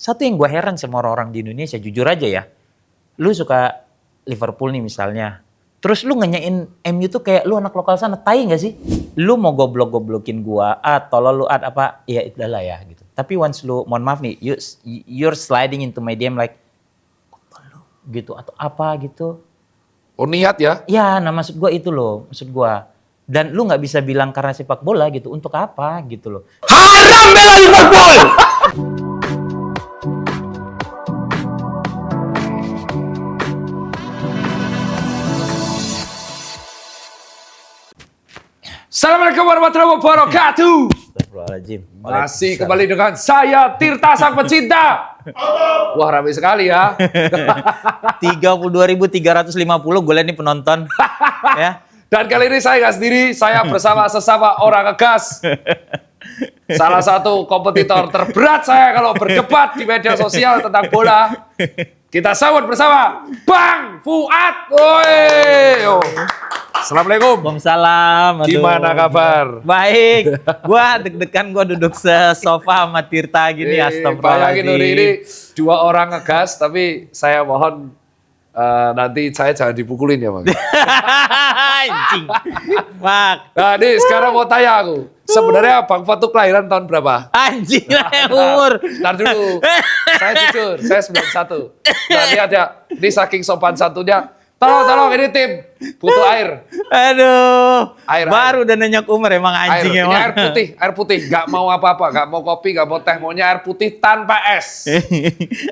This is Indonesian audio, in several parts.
Satu yang gue heran sama orang-orang di Indonesia, jujur aja ya. Lu suka Liverpool nih misalnya. Terus lu ngenyain MU tuh kayak lu anak lokal sana, tai gak sih? Lu mau goblok-goblokin gua, tolol lu apa, ya udahlah ya gitu. Tapi once lu, mohon maaf nih, you're sliding into my DM like, gitu atau apa gitu. Oh niat ya? Ya, nah maksud gua itu loh, maksud gua. Dan lu nggak bisa bilang karena sepak bola gitu, untuk apa gitu loh. Haram bela Liverpool! Assalamualaikum warahmatullahi wabarakatuh. Astagfirullahaladzim. Masih kembali dengan saya Tirta Sang Pecinta. Wah ramai sekali ya. 32.350 gue lihat nih penonton. Ya. Dan kali ini saya nggak sendiri, saya bersama sesama orang ngegas. Salah satu kompetitor terberat saya kalau berdebat di media sosial tentang bola. Kita sambut bersama Bang Fuad. Woi. Assalamualaikum. Waalaikumsalam. Gimana kabar? Baik. Gua deg-degan gua duduk sesofa sama Tirta gini. Bayangin Astagfirullahaladzim. ini dua orang ngegas, tapi saya mohon nanti saya jangan dipukulin ya Bang. Anjing. Mak. Nah nih sekarang mau tanya aku. Sebenarnya Bang Fuad tuh kelahiran tahun berapa? Anjing umur. Ntar dulu. Saya jujur, saya 91. Nah ini ada, ini saking sopan santunnya. Tolong ini tim, butuh air. Aduh. Air, Baru udah nanya umur emang Air, anjing ini emang. air putih. Gak mau apa-apa, gak mau kopi, gak mau teh, maunya air putih tanpa es.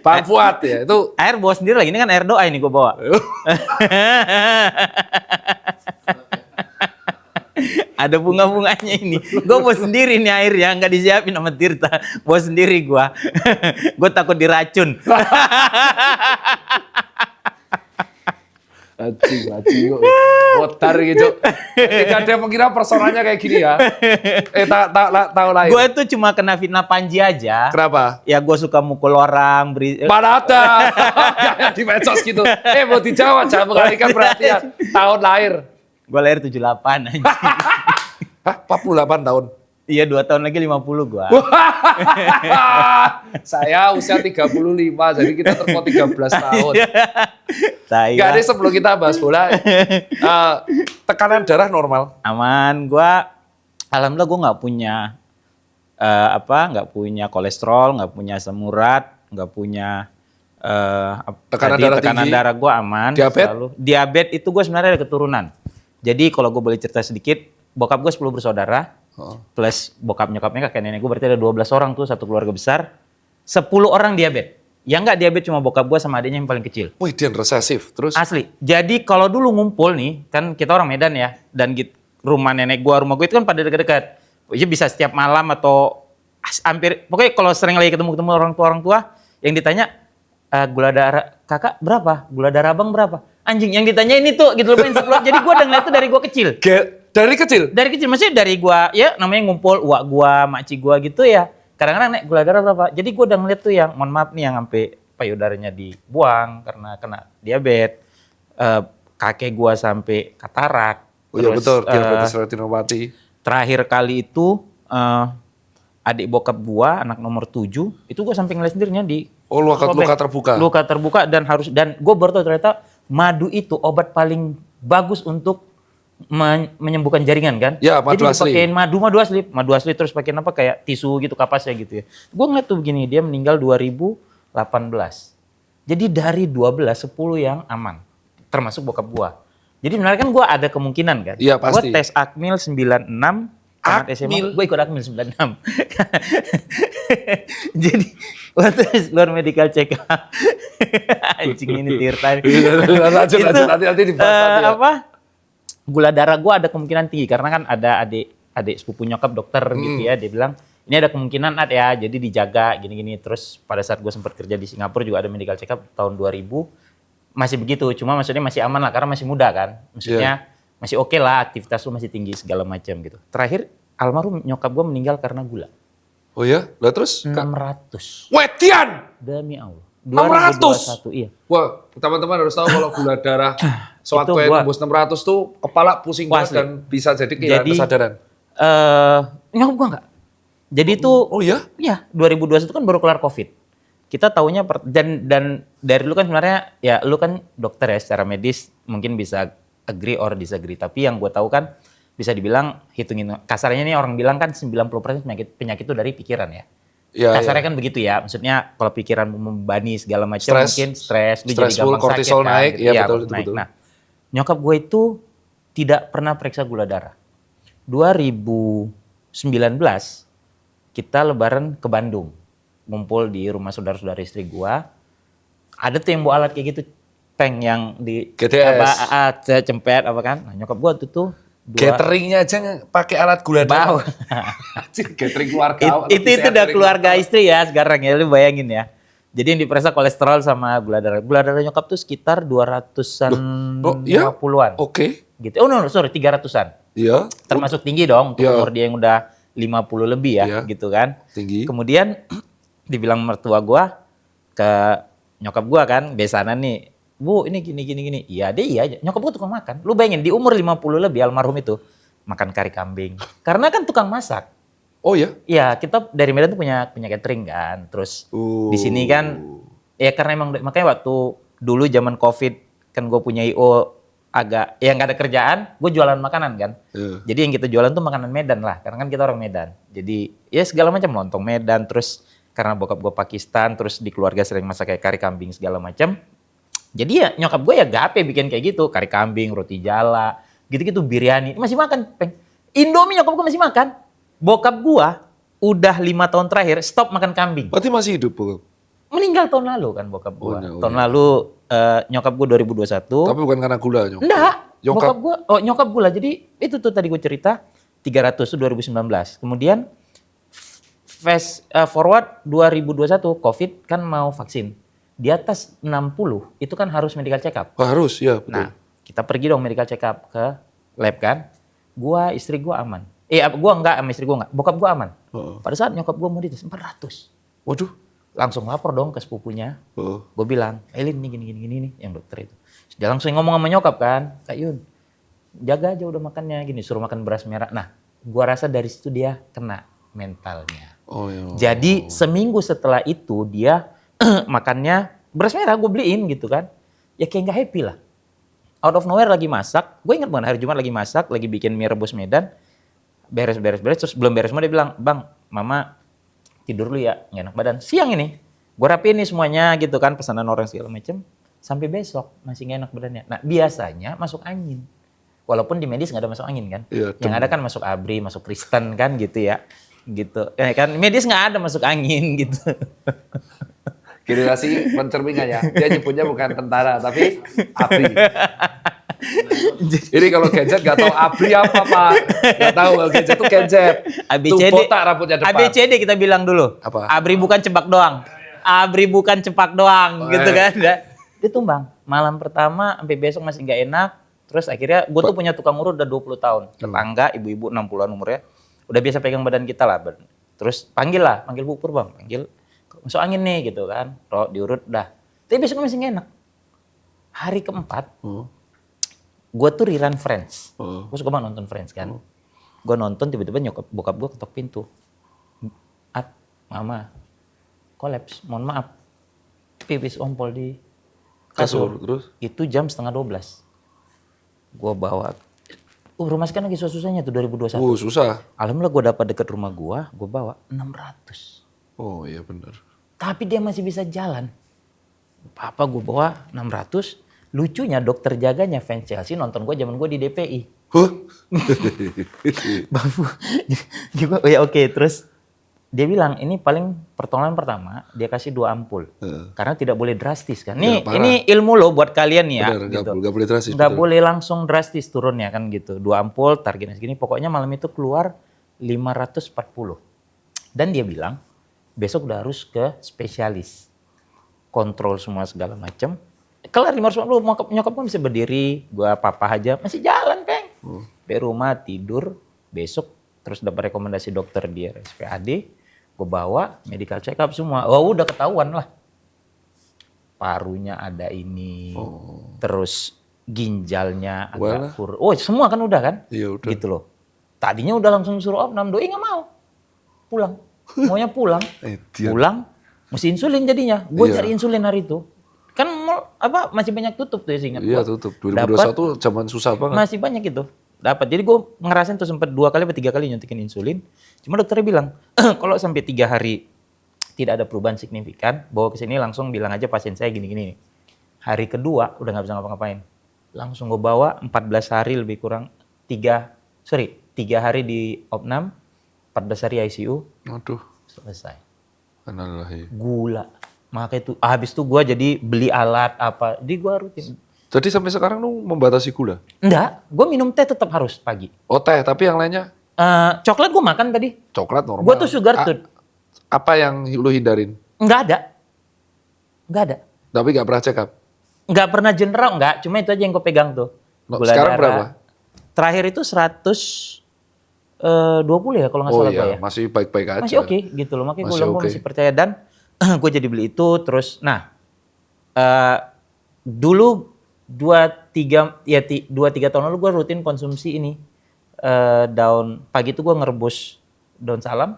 Bang Fuad ya, itu. Air bawa sendiri lagi, ini kan air doa ini gue bawa. Ada bunga-bunganya ini. Gue bawa sendiri nih airnya, nggak disiapin sama Tirta. Bawa sendiri gue. Gue takut diracun. Acing, motor gitu. Ketika dia mengira personanya kayak gini ya. Tahu lain. Gue tuh cuma kena fitnah Panji aja. Kenapa? Ya gue suka mukul orang. Mana ada? Kayak di medsos gitu. Mau dijawab, jangan mengalihkan perhatian. Tahun lahir. Gue lahir 78 anjing. Hah? 48 tahun? Iya 2 tahun lagi 50 gue. Saya usia 35, jadi kita terpaut 13 tahun. Saya. Gak ada sebelum kita bahas bola, tekanan darah normal? Aman, alhamdulillah gue nggak punya nggak punya kolesterol, nggak punya asam urat, nggak punya tekanan darah gue aman. Diabetes? Diabetes itu gue sebenarnya ada keturunan. Jadi kalau gue boleh cerita sedikit, bokap gue 10 bersaudara. Plus bokap nyokapnya kakek nenek gue berarti ada 12 orang tuh, satu keluarga besar. 10 orang diabetes. Yang nggak diabetes cuma bokap gue sama adiknya yang paling kecil. Wih, dia resesif. Terus? Asli. Jadi kalau dulu ngumpul nih, kan kita orang Medan ya, dan rumah nenek gue, rumah gue itu kan pada dekat-dekat. Ya bisa setiap malam atau hampir, pokoknya kalau sering lagi ketemu orang tua, yang ditanya, gula darah kakak berapa? Gula darah abang berapa? Anjing, yang ditanya ini tuh gitu loh. Jadi gue udah ngeliat itu dari gue kecil. Dari kecil? Dari kecil, maksudnya dari gua, ya namanya ngumpul, uak gua, makci gua gitu ya. Kadang-kadang nek gula darah berapa. Jadi gua udah ngeliat tuh yang, mohon maaf nih, yang sampai payudaranya dibuang karena kena diabetes. Kakek gua sampai katarak. Oh iya betul, diabetes retinopati. Terakhir kali itu, adik bokap gua, anak nomor 7, itu gua sampai ngeliat sendirinya di... Oh luka terbuka? Luka terbuka dan gua baru tahu ternyata madu itu obat paling bagus untuk menyembuhkan jaringan kan? Ya, madu jadi asli. Dipakein madu asli terus pakein apa kayak tisu gitu kapasnya gitu ya. Gue ngeliat tuh begini, dia meninggal 2018. Jadi dari 10 yang aman, termasuk bokap gue. Jadi sebenarnya kan gue ada kemungkinan kan? Iya pasti. Gue tes Akmil 96, tamat SMA, gue ikut Akmil 96. Jadi waktu luar medical check up, anjing ini Tirta. Lanjut, nanti dibahas. Apa? Gula darah gue ada kemungkinan tinggi karena kan ada adik sepupu nyokap dokter gitu ya, dia bilang ini ada kemungkinan ya, jadi dijaga gini-gini. Terus pada saat gue sempat kerja di Singapura juga ada medical check up tahun 2000 masih begitu, cuma maksudnya masih aman lah karena masih muda kan, maksudnya masih oke lah, aktivitas lu masih tinggi segala macam gitu. Terakhir almarhum nyokap gue meninggal karena gula. Oh ya, lah terus? 600. Wedian! Demi Allah. 600? 2021, iya. Wah, teman-teman harus tahu kalau gula darah sewaktu yang tembus 600 tuh kepala pusing banget dan bisa jadi kehilangan kesadaran. Nyokap gua enggak. Jadi itu, oh ya? Iya, 2021 itu kan baru kelar COVID. kita taunya dan dari lu kan sebenarnya ya lu kan dokter ya secara medis mungkin bisa agree or disagree, tapi yang gue tahu kan bisa dibilang hitungin kasarnya nih orang bilang kan 90% penyakit itu dari pikiran ya. Ya, Kasarnya ya. kan begitu ya. Maksudnya kalau pikiran membebani segala macam Stres. mungkin stres, lu jadi Stressful, gampang sakit kortisol kan. naik, gitu. iya, Iya, betul, naik. betul. Nah, nyokap gue itu tidak pernah periksa gula darah. 2019 kita lebaran ke Bandung. Ngumpul di rumah saudara-saudara istri gue. Ada tuh yang bawa alat kayak gitu, Peng, yang di GTS. cempet apa kan. Nah, nyokap gue tuh Cateringnya aja pakai alat gula darah. Catering keluarga. itu udah keluarga istri ya sekarang ya, lu bayangin ya. Jadi yang diperiksa kolesterol sama gula darah. Gula darah nyokap tuh sekitar 200-an, iya? 50-an. Oke. Gitu. Oh no, sorry, 300-an. Iya. Termasuk tinggi dong untuk Iya. umur dia yang udah 50 lebih ya, Iya. gitu kan. Tinggi. Kemudian dibilang mertua gua ke nyokap gua kan, besanan nih, Bu, ini gini. Iya, dia iya aja. Nyokap gua tukang makan. Lu bayangin di umur 50 lebih almarhum itu makan kari kambing. Karena kan tukang masak. Oh ya? Iya, kita dari Medan tuh punya catering kan. Terus di sini kan ya karena emang makanya waktu dulu zaman Covid kan gue punya IO agak ya nggak ada kerjaan, gue jualan makanan kan. Jadi yang kita jualan tuh makanan Medan lah, karena kan kita orang Medan. Jadi ya segala macam lontong Medan, terus karena bokap gue Pakistan, terus di keluarga sering masak kayak kari kambing segala macam. Jadi ya nyokap gue ya gape bikin kayak gitu, kari kambing, roti jala, gitu-gitu, biryani. Masih makan, Peng. Indomie nyokap gue masih makan. Bokap gue udah 5 tahun terakhir stop makan kambing. Berarti masih hidup, bokap? Meninggal tahun lalu kan bokap gue. Oh, tahun lalu nyokap gue 2021. Tapi bukan karena gula, nyokap? Enggak. Nyokap? Bokap gue, nyokap gue lah. Jadi itu tuh tadi gue cerita, 300 itu 2019. Kemudian fast forward 2021, Covid kan mau vaksin. Di atas 60 itu kan harus medical check up. Oh, harus, ya betul. Nah, kita pergi dong medical check up ke lab kan. Gua, istri gua aman. Gua enggak, sama istri gua enggak. Bokap gua aman. Pada saat nyokap gua mau dites 400. Waduh. Langsung lapor dong ke sepupunya. Gua bilang, Elin nih gini nih yang dokter itu. Dia langsung ngomong sama nyokap kan, Kak Yun, jaga aja udah makannya gini, suruh makan beras merah. Nah, gua rasa dari situ dia kena mentalnya. Oh, iya. Jadi seminggu setelah itu dia makannya beras merah gue beliin gitu kan. Ya kayak gak happy lah. Out of nowhere lagi masak. Gue ingat banget hari Jumat lagi masak. Lagi bikin mie rebus Medan. Beres. Terus belum beres semua dia bilang, Bang, Mama tidur dulu ya. Gak enak badan. Siang ini. Gue rapiin nih semuanya gitu kan. Pesanan orang segala macem. Sampai besok masih gak enak badannya. Nah biasanya masuk angin. Walaupun di medis gak ada masuk angin kan. Iya, yang ada kan masuk ABRI, masuk Kristen kan gitu ya. Gitu. Kan medis gak ada masuk angin gitu. Generasi pencerminannya. Dia nyebutnya bukan tentara, tapi ABRI. Ini kalau gadget gak tahu ABRI apa, Pak. Gak tahu gadget itu gadget. ABCD. Tuh botak rambutnya depan. ABCD kita bilang dulu. Apa? ABRI bukan cepak doang. ABRI bukan cepak doang gitu kan. Dia tumbang. Malam pertama sampai besok masih gak enak. Terus akhirnya gue tuh punya tukang urut udah 20 tahun. Tetangga, ibu-ibu 60-an umurnya. Udah biasa pegang badan kita lah. Terus panggil Bu Pur Bang. Panggil. Masuk angin nih gitu kan, diurut dah. Tapi besoknya masih gak enak. Hari keempat, gue tuh rerun Friends. Gue suka banget nonton Friends kan. Gue nonton tiba-tiba bokap gue ketok pintu. Mama, kolaps, mohon maaf. Pipis ompol di kasur. Terus? Itu jam 11:30. Gue bawa. Rumah sekarang lagi susah-susahnya tuh 2021. Susah. Alhamdulillah gue dapat deket rumah gue bawa 600. Oh iya benar. Tapi dia masih bisa jalan. Papa gue bawa 600. Lucunya dokter jaganya fans Chelsea nonton gue zaman gue di DPI. Babu. Ya oke. Terus dia bilang ini paling pertolongan pertama dia kasih 2 ampul. Karena tidak boleh drastis kan. Nih Ya, ini ilmu loh buat kalian nih ya. Benar, gitu. gak boleh drastis. Gak boleh langsung drastis turunnya kan gitu. 2 ampul targetnya segini. Pokoknya malam itu keluar 540. Dan dia bilang besok udah harus ke spesialis. Kontrol semua segala macam. Kelar 540, nyokap gue bisa berdiri, gue papa aja, masih jalan, Peng. Sampai rumah, tidur, besok terus dapat rekomendasi dokter di RSPAD, gue bawa medical check up semua. Oh udah ketahuan lah. Parunya ada ini, terus ginjalnya agak kurus. Oh semua kan udah kan? Iya udah. Gitu loh. Tadinya udah langsung suruh opnam, doi nggak mau. Pulang. Maunya pulang. Pulang, Mesti insulin jadinya. Gue Iya. cari insulin hari itu. Kan mall masih banyak tutup tuh seingat Iya gua. tutup. 2021 zaman susah banget. Masih banyak itu. Dapat. Jadi gue ngerasain tuh sempat 2 kali atau 3 kali nyuntikin insulin. Cuma dokternya bilang, kalau sampai 3 hari tidak ada perubahan signifikan, bawa ke sini langsung bilang aja pasien saya gini-gini. Hari kedua udah nggak bisa ngapa-ngapain. Langsung gue bawa 14 hari lebih kurang 3 hari di opnam, 14 hari ICU, Aduh. selesai. Innalillahi. Gula. Makanya itu habis itu gue jadi beli alat apa. Jadi gue rutin. Jadi sampai sekarang lu membatasi gula? Enggak, gue minum teh tetap harus pagi. Oh teh, tapi yang lainnya? Coklat gue makan tadi. Coklat normal. Gue tuh sugar tooth. Apa yang lu hindarin? Enggak ada. Tapi gak pernah check up? Enggak pernah general, enggak. Cuma itu aja yang gue pegang tuh. Sekarang berapa? Terakhir itu 120 ya kalau nggak Oh salah gue iya, ya. masih baik-baik aja. Masih oke gitu loh. Makanya gue Masih bilang gue oke. masih percaya. Dan gue jadi beli itu terus. Nah, dulu 2-3 tahun lalu gue rutin konsumsi ini. Daun, pagi itu gue ngerebus daun salam.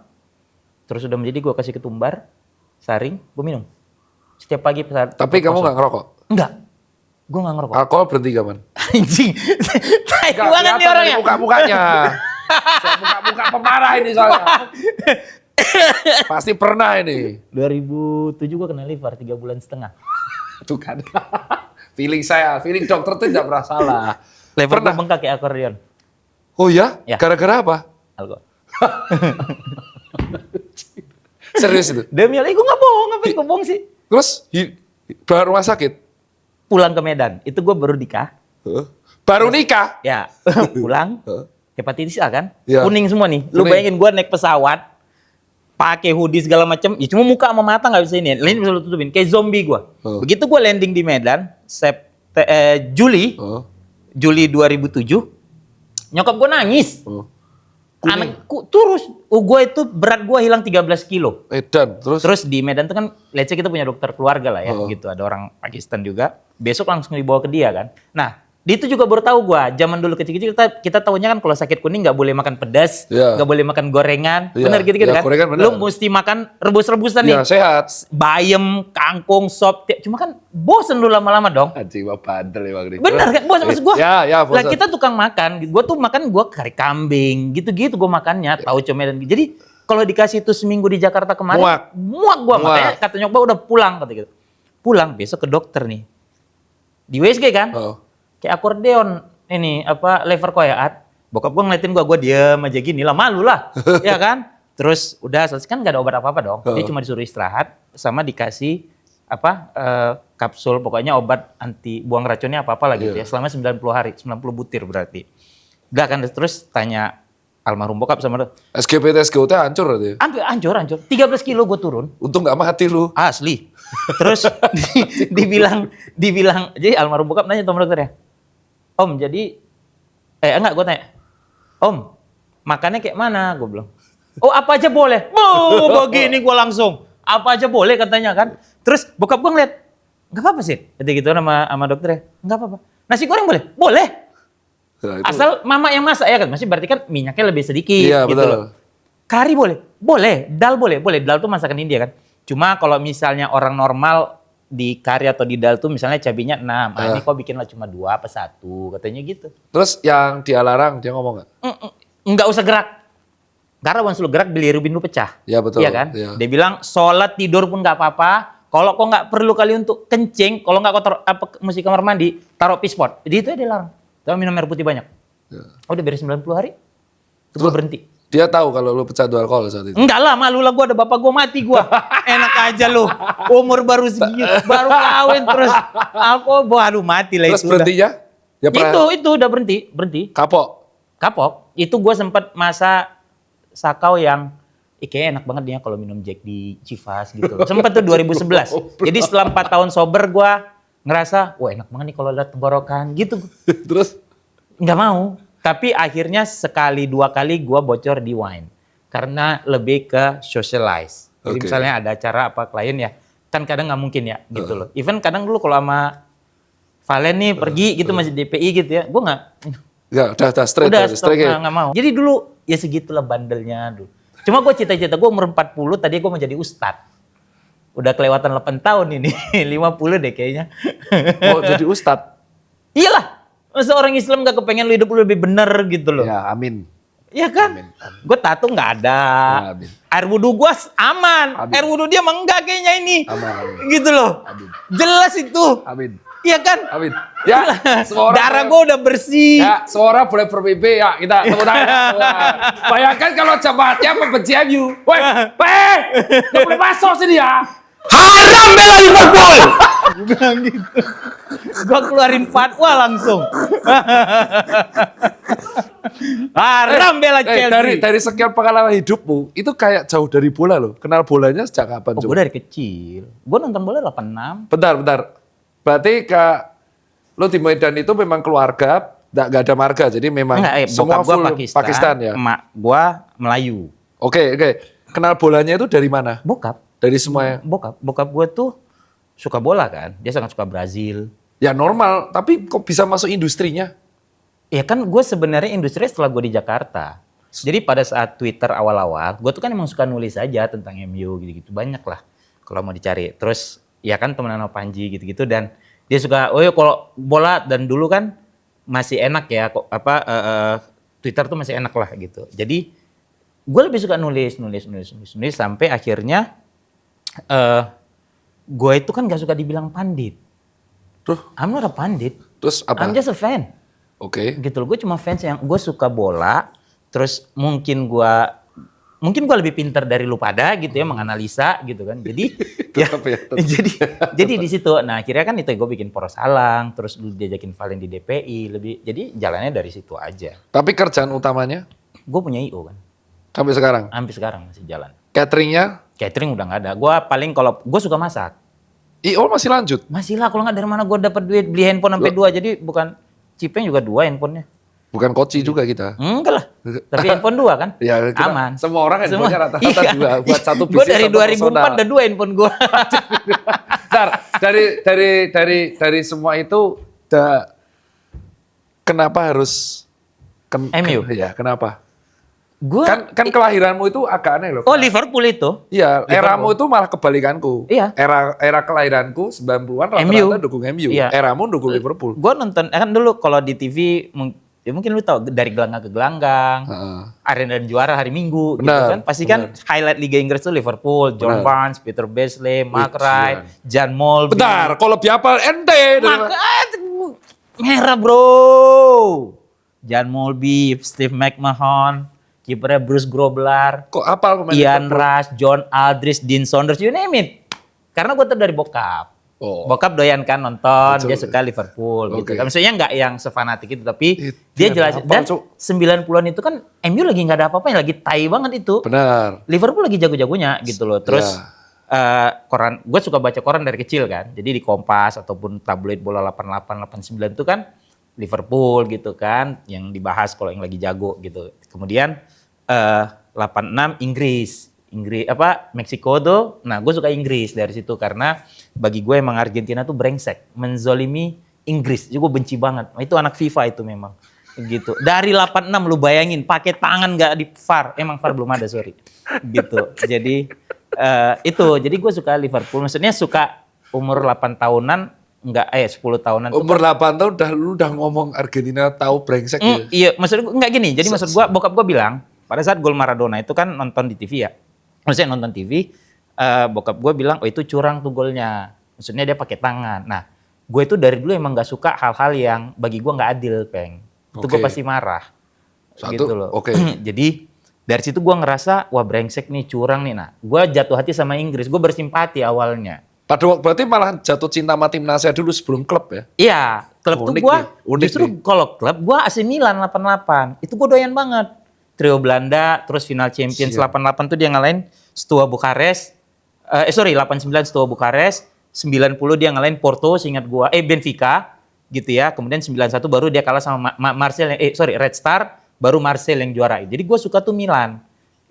Terus udah menjadi gue kasih ketumbar, saring, gue minum. Setiap pagi. Tapi kamu nggak ngerokok? Enggak. Gue nggak ngerokok. Alkohol berhenti kapan? Anjing. Tai Nggak banget nih kelihatan orangnya. dari muka-mukanya. Muka-muka pemarah ini soalnya. Pasti pernah ini. 2007 gue kena liver 3,5 bulan. Tuh kan. Feeling dokter tuh tidak pernah salah. Liver Pernah. gue bengkak kayak akordeon. Oh ya? Ya. Gara-gara apa? Alkohol. Serius itu? Demi Allah, gue nggak bohong, ngapain gue bohong sih? Terus baru rumah sakit? Pulang ke Medan, itu gue baru nikah. Huh? Baru nikah? Ya, pulang. Hepatitis A kan? Ya. Kuning semua nih. Lu Kuning. bayangin gue naik pesawat, pakai hoodie segala macem, ya cuma muka sama mata nggak bisa ini. Lain bisa lu tutupin, kayak zombie gue. Begitu gue landing di Medan, Juli 2007, nyokap gue nangis. Kuning. Anakku terus, gue itu berat gue hilang 13 kilo. Edan, terus? Terus di Medan itu kan, let's say kita punya dokter keluarga lah ya, gitu. Ada orang Pakistan juga. Besok langsung dibawa ke dia kan. Nah, di itu juga baru tahu gue. Zaman dulu kecil-kecil kita tahunya kan kalau sakit kuning nggak boleh makan pedas, Iya. nggak boleh makan gorengan, Iya, bener gitu iya, kan? gorengan bener. Lu mesti makan rebus-rebusan Ya nih, sehat. bayam, kangkung, sop. Cuma kan bosen lu lama-lama dong. Anjing mah bandel ya Bang. Bener kan? Bosan maksud gue. Ya, Lah bosan. kita tukang makan. Gue tuh makan kari kambing. Gitu-gitu gue makannya. Tahu comel dan jadi kalau dikasih itu seminggu di Jakarta kemarin. Muak gue. Makanya kata nyokap udah pulang. Kata gitu. Pulang besok ke dokter nih. Di WSG kan. Kayak akordeon. Ini lever koyaat. Bokap gue ngeliatin gue diem aja gini lah. Malu lah. Ya kan. Terus udah selesai kan gak ada obat apa-apa dong. Dia cuma disuruh istirahat. Sama dikasih kapsul, pokoknya obat anti buang racunnya apa-apa lah gitu ya, selama 90 hari, 90 butir berarti. Udah kan, terus tanya almarhum bokap sama SGPT SGOT hancur berarti. hancur. 13 kilo gue turun. Untung gak mati lu. Asli. Terus dibilang, jadi almarhum bokap nanya sama dokternya, Om jadi, enggak gue tanya, Om makannya kayak mana? Gue bilang, oh apa aja boleh. Oh begini gue langsung. Apa aja boleh katanya kan. Terus bokap gue ngeliat, nggak apa-apa sih. Kata gitu sama dokternya, nggak apa-apa. Nasi goreng boleh? Boleh. Nah, itu. Asal mama yang masak ya kan. Masih berarti kan minyaknya lebih sedikit Iya, gitu betul. loh. Kari boleh? Boleh. Dal boleh? Boleh. Dal tuh masakan India kan. Cuma kalau misalnya orang normal di kari atau di dal tuh misalnya cabenya 6. Ini kok bikinlah cuma 2 apa 1. Katanya gitu. Terus yang dia larang, dia ngomong gak? Nggak usah gerak. Karena once lu gerak bilirubin lu pecah. Ya betul. Iya kan? Ya. Dia bilang sholat tidur pun nggak apa-apa. Kalau kok nggak perlu kali untuk kencing, kalau nggak kau taruh mesti kamar mandi, taruh pispot. Jadi itu dia larang. Tapi minum air putih banyak. Ya. Udah beres 90 hari. Itu gue berhenti. Dia tahu kalau lu pecandu alkohol saat itu. Enggak lah, malu lah gue ada bapak gue mati gue. Enak aja lu. Umur baru segini, baru kawin terus alkohol, waduh mati lah Terus itu. berhentinya? Ya Itu udah berhenti. Kapok. Itu gue sempat masa sakau yang kayaknya enak banget dia kalau minum Jack di Chivas gitu. Sempat tuh 2011. Jadi setelah 4 tahun sober gue ngerasa, wah enak banget nih kalau ada tenggorokan gitu. Terus? Nggak mau. Tapi akhirnya sekali 2 kali gue bocor di wine. Karena lebih ke socialize. Jadi misalnya ada acara apa klien ya, kan kadang nggak mungkin ya gitu loh. Even kadang dulu kalau sama Valen nih pergi gitu masih DPI gitu ya, gue nggak. Ya udah straight. Udah stop, nggak mau. Jadi dulu ya segitulah bandelnya dulu. Cuma gue cita-cita gue umur 40 tadi gue mau jadi ustad. Udah kelewatan 8 tahun ini. 50 deh kayaknya. Mau jadi ustadz? Iyalah. Masa orang Islam gak kepengen lu hidup lu lebih bener gitu loh. Ya, amin. Iya kan? Amin. Gue tato nggak ada. Ya, amin. Air wudhu gue aman. Amin. Air wudhu dia mah enggak kayaknya ini. Amin. Gitu loh. Amin. Jelas itu. Amin. Iya kan? Amin. Ya, semua orang Darah gue udah bersih. Ya, semua boleh bermimpi ya. Kita tepuk tangan. Bayangkan kalau jemaatnya membenci MU. Woi, nggak boleh masuk sini ya. Haram bela Liverpool. Gue bilang gitu. Gue keluarin fatwa langsung. Haram bela Chelsea. Dari sekian pengalaman hidupmu, itu kayak jauh dari bola loh. Kenal bolanya sejak kapan? Gue dari kecil. Gue nonton bola 86. Bentar. Berarti lo di Medan itu memang keluarga, nggak ada marga, jadi memang semua bokap gua full Pakistan ya? Emak gue Melayu. Oke. Kenal bolanya itu dari mana? Bokap. Dari semuanya? Bokap gue tuh suka bola kan. Dia sangat suka Brazil. Ya normal, tapi kok bisa masuk industrinya? Ya kan gue sebenarnya industri setelah gue di Jakarta. Jadi pada saat Twitter awal-awal, gue tuh kan emang suka nulis aja tentang MU gitu-gitu. Banyak lah kalau mau dicari. Terus ya kan temenan sama Panji gitu-gitu. Dan dia suka, oh ya kalau bola dan dulu kan masih enak ya. Twitter tuh masih enak lah gitu. Jadi gue lebih suka nulis sampai akhirnya gue itu kan gak suka dibilang pandit. Tuh. I'm not a pandit. Terus apa? I'm just a fan. Oke. Gitu loh, gue cuma fans yang gue suka bola. Terus mungkin gue lebih pintar dari lu pada gitu ya menganalisa gitu kan. Jadi Tetap ya. jadi di situ. Nah akhirnya kan itu gue bikin Poros Halang, terus dulu diajakin Valen di DPI, jadi jalannya dari situ aja. Tapi kerjaan utamanya? Gue punya IO kan. Sampai sekarang? Sampai sekarang masih jalan. Cateringnya? Catering udah nggak ada. Gue paling kalau gue suka masak. IO masih lanjut? Masih lah, kalau nggak dari mana gue dapat duit beli handphone sampai 2. Jadi bukan Cipeng juga 2 handphonenya. Bukan koci juga kita? Enggak lah. Tapi handphone 2 kan? Ya, aman. Semua orang handphonenya rata-rata iya. juga. Buat satu Gue bisnis dari 2004 ada 2 handphone gue. Bentar, dari semua itu, kenapa harus... MU? Ya, kenapa? Gua Kan kelahiranmu itu agak aneh loh. Oh, Liverpool itu? Iya, eramu itu malah kebalikanku. Iya. Era kelahiranku 90-an rata-rata dukung MU. Iya. Eramu dukung Liverpool. Gue nonton, kan dulu kalau di TV, ya mungkin lu tahu dari gelanggang ke gelanggang, arena dan juara hari Minggu, gitu kan. Pasti kan highlight Liga Inggris itu Liverpool, John Barnes, Peter Beasley, Mark Wright, Jan Molby. Bentar, kalau lebih apa ente? Merah bro. Jan Molby, Steve McMahon, kipernya Bruce Grobbelaar, Kok apal pemain Ian Liverpool? Rush, John Aldridge, Dean Saunders, you name it. Karena gue dari bokap. Oh. Bokap doyan kan nonton, Betul. dia suka Liverpool gitu. Oke. Kan. Maksudnya nggak yang sefanatik itu, tapi Dia dia jelas. apa, Dan Cuk? 90-an itu kan MU lagi nggak ada apa-apanya, lagi tai banget itu. Benar. Liverpool lagi jago-jagonya gitu loh. Terus koran, gue suka baca koran dari kecil kan. Jadi di Kompas ataupun tabloid bola 88, 89 itu kan Liverpool gitu kan, yang dibahas kalau yang lagi jago gitu. Kemudian 86 Inggris Meksiko tuh. Nah, gue suka Inggris dari situ karena bagi gue emang Argentina tuh brengsek, menzolimi Inggris. Jadi gue benci banget. Itu anak FIFA itu memang gitu. Dari 86 lu bayangin pakai tangan nggak di VAR. Emang VAR belum ada, sorry. Gitu. Jadi itu. Jadi gue suka Liverpool. Maksudnya suka umur 8 tahunan. 10 tahunan. Umur 8 tahun lu udah ngomong Argentina tahu brengsek gitu. Iya, maksud gue enggak gini. Jadi maksud gue, bokap gue bilang, pada saat gol Maradona itu kan nonton di TV ya. Maksudnya nonton TV, bokap gue bilang, oh itu curang tuh golnya. Maksudnya dia pakai tangan. Nah, gue itu dari dulu emang gak suka hal-hal yang bagi gue gak adil, Peng. Itu gue pasti marah. Satu, gitu loh. oke. Jadi dari situ gue ngerasa, wah brengsek nih, curang nih. Nah, gue jatuh hati sama Inggris. Gue bersimpati awalnya. Pada waktu berarti malah jatuh cinta sama timnasnya dulu sebelum klub ya? Iya, klub tuh Unik gue nih, justru kalau klub gue AC Milan 88. Itu gue doyan banget. Trio Belanda, terus final Champions 88 tuh dia ngalahin Steaua Bukares. 89 Steaua Bukares, 90 dia ngalahin Porto, seingat gue, Benfica gitu ya. Kemudian 91 baru dia kalah sama Marseille, Red Star, baru Marseille yang juara. Jadi gue suka tuh Milan.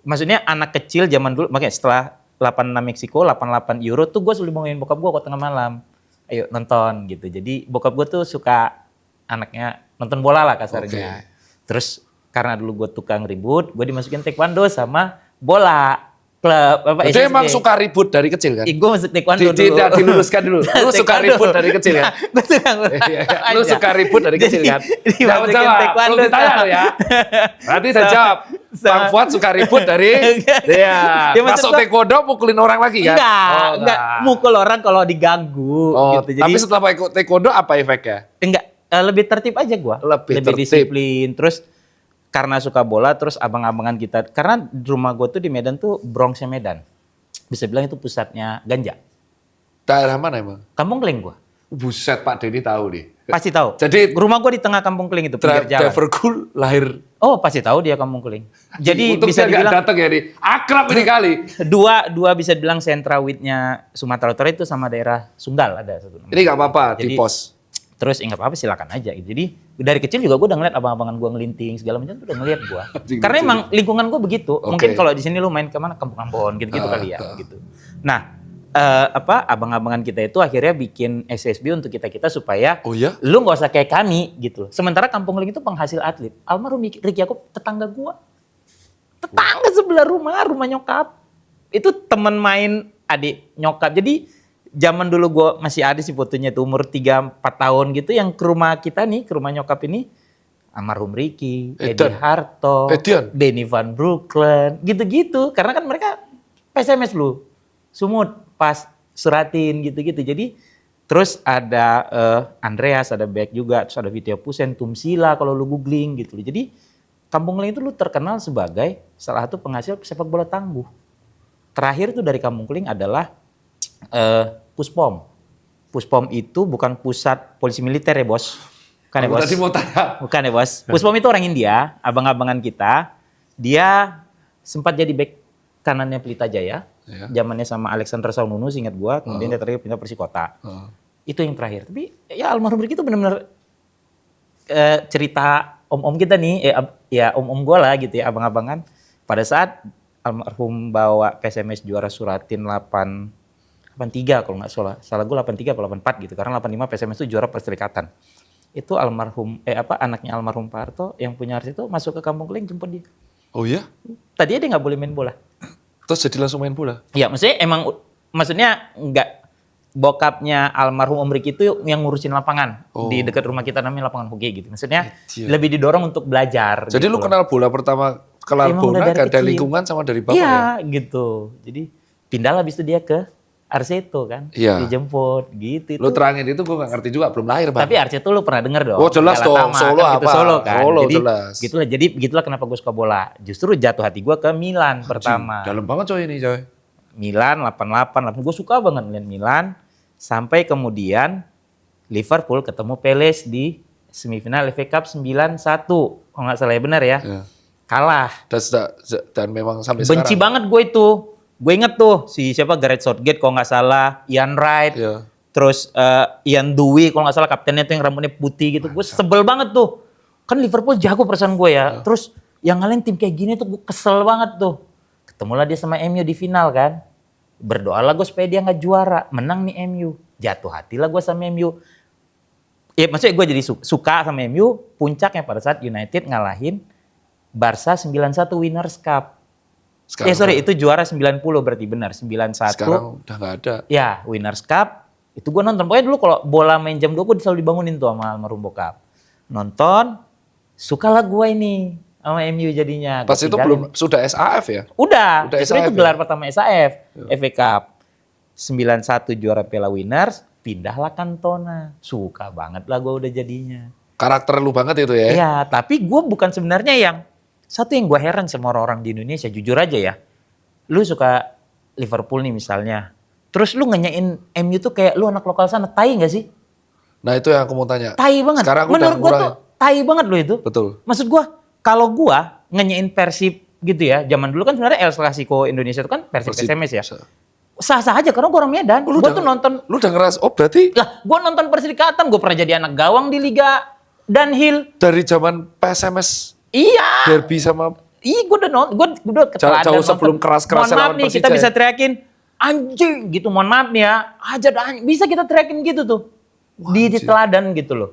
Maksudnya anak kecil zaman dulu, makanya setelah 86 Meksiko, 88 Euro tuh gue selalu bangunin bokap gue kalau tengah malam. Ayo nonton gitu. Jadi bokap gue tuh suka anaknya nonton bola lah kasarnya. Terus karena dulu gue tukang ribut, gue dimasukin taekwondo sama bola. klub apa Jadi SSB. emang suka ribut dari kecil kan? Gue masuk taekwondo dulu. Tidak diluruskan dulu. Lu suka Taekwondo. ribut dari kecil kan? Gue suka Iya, lu suka ribut dari kecil kan? Jangan dimasukin jawab, taekwondo belum ditanya sama- lo ya. Nanti saya jawab. Bang Fuad suka ribut dari, ya, Ya, maksud masuk gua- taekwondo mukulin orang lagi kan? Enggak, mukul orang kalau diganggu Oh, gitu. tapi setelah ikut taekwondo apa efeknya? enggak lebih tertib aja gua. Lebih tertib. disiplin. Terus karena suka bola terus abang-abangan kita karena rumah gua tuh di Medan tuh Bronxnya Medan. Bisa bilang itu pusatnya ganja. Daerah mana emang? Kampung Kling gua. Buset Pak Denny tahu nih. Pasti tahu. Jadi rumah gua di tengah Kampung Kling itu pinggir jalan. Driver Cool lahir. Oh, pasti tahu dia Kampung Kling. Jadi Untung bisa saya nggak dibilang datang ya nih. Akrab ini kali. dua bisa dibilang sentra witnya Sumatera Utara itu sama daerah Sunggal ada satu nama. Ini nggak apa-apa di Jadi- pos. Terus nggak apa-apa silakan aja gitu. Jadi dari kecil juga gue udah ngeliat abang-abangan gue ngelinting segala macam tuh udah ngeliat gue. Karena emang lingkungan gue begitu. Oke. Mungkin kalau di sini lu main kemana Kampung Ambon gitu-gitu kali ya gitu. Nah abang-abangan kita itu akhirnya bikin SSB untuk kita supaya Oh ya? lu nggak usah kayak kami gitu. Sementara Kampung Ling itu penghasil atlet. Almarhum Ricky Yaakob tetangga gue. Tetangga sebelah rumah nyokap. Itu teman main adik nyokap. Jadi zaman dulu gue masih ada sih fotonya tuh umur 3-4 tahun gitu yang ke rumah kita nih, ke rumah nyokap ini almarhum Ricky, Eddie Edan. Harto, Edian. Benny Van Brooklyn, gitu-gitu. Karena kan mereka PSMS lu, sumut pas suratin gitu-gitu. Jadi terus ada Andreas, ada Beck juga, terus ada Vitya Pusen, Tumsila kalau lu googling gitu. Jadi Kampung Kling itu lu terkenal sebagai salah satu penghasil sepak bola tangguh. Terakhir tuh dari Kampung Kling adalah Puspom. Puspom itu bukan pusat polisi militer ya bos. Bukan ya Aku bos. tadi mau tanya. Bukan ya bos. Puspom itu orang India, abang-abangan kita. Dia sempat jadi back kanannya Pelita Jaya. Ya. Zamannya sama Alexander Saununu, ingat gua. Kemudian dia terakhir pindah Persikota. Itu yang terakhir. Tapi ya almarhum Ricky itu benar-benar cerita om-om kita nih, ya om-om gue lah gitu ya, abang-abangan. Pada saat almarhum bawa PSMS juara Suratin 83 kalau nggak salah gue 83 atau 84 gitu. Karena 85 PSMS itu juara Perserikatan. Itu almarhum, anaknya almarhum Pak Harto yang punya Ars itu masuk ke Kampung Kling jemput dia. Oh ya? Tadinya dia nggak boleh main bola. Terus jadi langsung main bola? Ya maksudnya nggak, bokapnya almarhum Om Ricky itu yang ngurusin lapangan di dekat rumah kita namanya lapangan hoki gitu. Maksudnya lebih didorong untuk belajar. Jadi gitu lu loh. kenal bola pertama, kenal Emang bola udah dari gak ada kecil. lingkungan sama dari bapak Iya ya? gitu. Jadi pindah habis itu dia ke Arseto kan. Iya. Dijemput gitu. Lu terangin itu gue gak ngerti juga, belum lahir bang. Tapi Arseto lu pernah denger dong. Oh, jelas dong. Galatama, Solo kan, gitu, apa? Solo kan. Solo jadi, jelas. Gitulah kenapa gue suka bola. Justru jatuh hati gue ke Milan pertama. Dalam banget coy ini coy. Milan 88. Gue suka banget ngeliat Milan. Sampai kemudian Liverpool ketemu Palace di semifinal FA Cup 9-1. Kalau nggak salah ya benar ya. Ya. Kalah. Dan memang sampai Benci sekarang. banget gue itu. Gue inget tuh si siapa Gareth Southgate kalau nggak salah, Ian Wright, Ya. terus Ian Dewey kalau nggak salah kaptennya tuh yang rambutnya putih gitu. Gue sebel banget tuh. Kan Liverpool jago perasaan gue ya. Terus yang ngalahin tim kayak gini tuh gue kesel banget tuh. Ketemulah dia sama MU di final kan. Berdoalah gue supaya dia nggak juara, menang nih MU. Jatuh hatilah gue sama MU. Ya maksudnya gue jadi suka sama MU. Puncaknya pada saat United ngalahin Barca 9-1 Winners Cup. Sekarang, Itu juara 90 berarti benar 9-1. sekarang udah gak ada. Ya Winners Cup. Itu gue nonton. Pokoknya dulu kalau bola main jam 2 gue selalu dibangunin tuh sama almarhum bokap. Nonton. Sukalah gue ini sama MU jadinya. Pas Gua itu tinggalin. belum, sudah SAF ya? Udah justru SAF itu ya? gelar pertama SAF, FA Cup. 91 juara Piala Winners, pindahlah Cantona. Suka banget lah gue udah jadinya. Karakter lu banget itu ya? Iya, tapi gue bukan sebenarnya satu yang gue heran sama orang-orang di Indonesia, jujur aja ya. Lu suka Liverpool nih misalnya, terus lu ngenyain MU tuh kayak lu anak lokal sana, tai gak sih? Nah itu yang aku mau tanya. Tai banget. Sekarang Menurut udah gue mulai. tuh tai banget lo itu. Betul. Maksud gue, kalau gue ngenyain Persib gitu ya, zaman dulu kan sebenarnya El Clasico Indonesia itu kan Persib SMS ya. Sah-sah aja karena gue orang Medan. Gue tuh nonton. Lu udah ngeras, oh berarti Lah, gue nonton Perserikatan, gue pernah jadi anak gawang di Liga Dunhill. dari zaman PSMS Iya. derby sama Ih, gue udah nonton, gue udah keteladan Jauh sebelum keras-kerasnya Mohon maaf lawan nih, Persija kita ya? bisa teriakin anjing gitu. Mohon maaf nih ya, aja bisa kita teriakin gitu tuh. Di teladan gitu loh.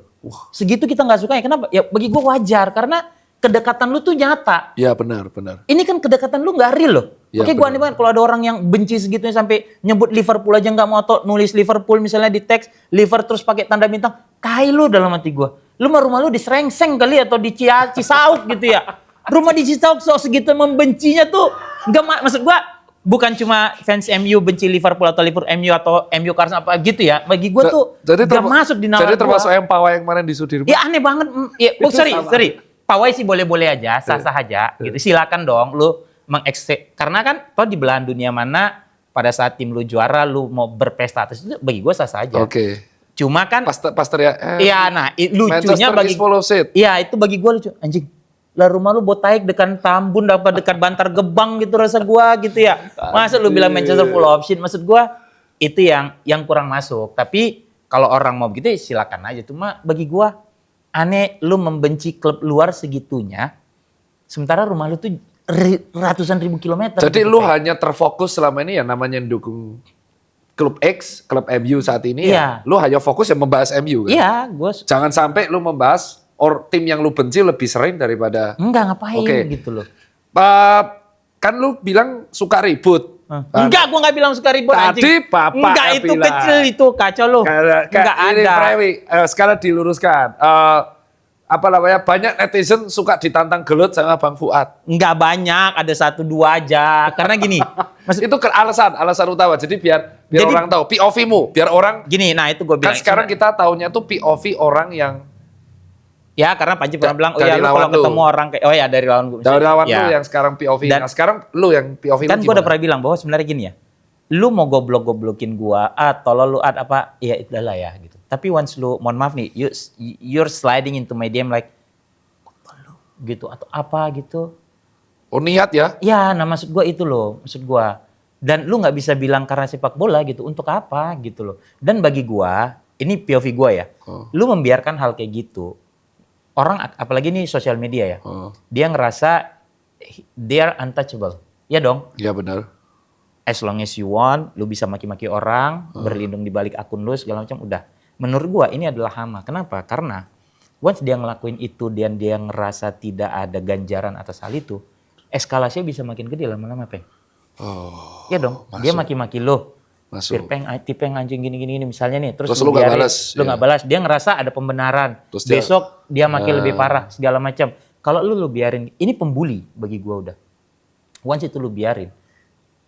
Segitu kita nggak suka ya. Kenapa? Ya bagi gue wajar karena kedekatan lu tuh nyata. Iya benar. Ini kan kedekatan lu nggak real loh. Ya, Oke, gue aneh banget kalau ada orang yang benci segitunya sampai nyebut Liverpool aja nggak mau, atau nulis Liverpool misalnya di teks Liver terus pakai tanda bintang. Tai lu dalam hati gue. Lu mah rumah lu di Srengseng kali atau di Cisauk gitu ya. Rumah di Cisauk segitu membencinya tuh nggak, maksud gue bukan cuma fans MU benci Liverpool atau Liverpool MU atau MU karena apa gitu ya. Bagi gue tuh nggak masuk di nalar gue. Jadi termasuk yang pawai yang kemarin di Sudirman. Ya aneh banget. Ya, sorry. Pawai sih boleh-boleh aja, sah-sah aja gitu. Silakan dong lu karena kan toh di belahan dunia mana pada saat tim lu juara lu mau berpesta itu bagi gue sah-sah aja. Oke. Cuma kan Pastor ya. Iya, nah lucunya bagi iya itu bagi gue lucu. Anjing. Lah rumah lu botaik dekat Tambun dekat Bantar Gebang gitu rasa gua gitu ya. Masa lu bilang Manchester full option, maksud gua itu yang kurang masuk. Tapi kalau orang mau begitu ya silakan aja. Cuma bagi gua aneh lu membenci klub luar segitunya. Sementara rumah lu tuh ratusan ribu kilometer. Jadi gitu, lu hanya terfokus selama ini ya namanya dukung klub X, klub MU saat ini ya. Lu hanya fokus yang membahas MU kan? Iya, gua jangan sampai lu membahas tim yang lu benci lebih sering daripada enggak ngapain gitu loh. Kan lu bilang suka ribut. Enggak, gua nggak bilang suka ribut anjing. Tadi Bapak enggak, itu bilang. kecil itu kacau lu. Enggak ada. Sekarang diluruskan. Apa namanya, banyak netizen suka ditantang gelut sama Bang Fuad. Enggak banyak, ada 1-2 aja. Karena gini, itu alasan utama. Jadi biar orang tahu POV-mu, biar orang gini. Nah, itu gue bilang. Kan sekarang kita taunya tuh POV orang yang ya karena Panji pernah bilang, oh ya lu kalau ketemu orang kayak, oh ya dari lawan gue. Dari lawan lu yang sekarang POV. Nah sekarang lu yang POV kan gue udah pernah bilang bahwa sebenarnya gini ya, lu mau goblokin gua, tolol lu apa, ya itulah ya gitu. Tapi once lu, mohon maaf nih, you're sliding into my DM like, lu gitu atau apa gitu. Oh niat ya? Ya, nah maksud gua itu loh, maksud gua. Dan lu nggak bisa bilang karena sepak bola gitu, untuk apa gitu loh. Dan bagi gua, ini POV gua ya, lu membiarkan hal kayak gitu. Orang, apalagi nih sosial media ya, dia ngerasa they are untouchable. Ya dong? Iya benar. As long as you want, lu bisa maki-maki orang, berlindung di balik akun lu segala macam, udah. Menurut gua ini adalah hama. Kenapa? Karena once dia ngelakuin itu dan dia ngerasa tidak ada ganjaran atas hal itu, eskalasinya bisa makin gede lama-lama, Peng. Oh. Ya dong, masuk. Dia maki-maki lo. Masuk. Tipeng anjing gini misalnya nih, terus lu nggak balas. Lu nggak balas, dia ngerasa ada pembenaran. Terus besok dia maki lebih parah segala macam. Kalau lu biarin, ini pembuli bagi gua udah. Once itu lu biarin,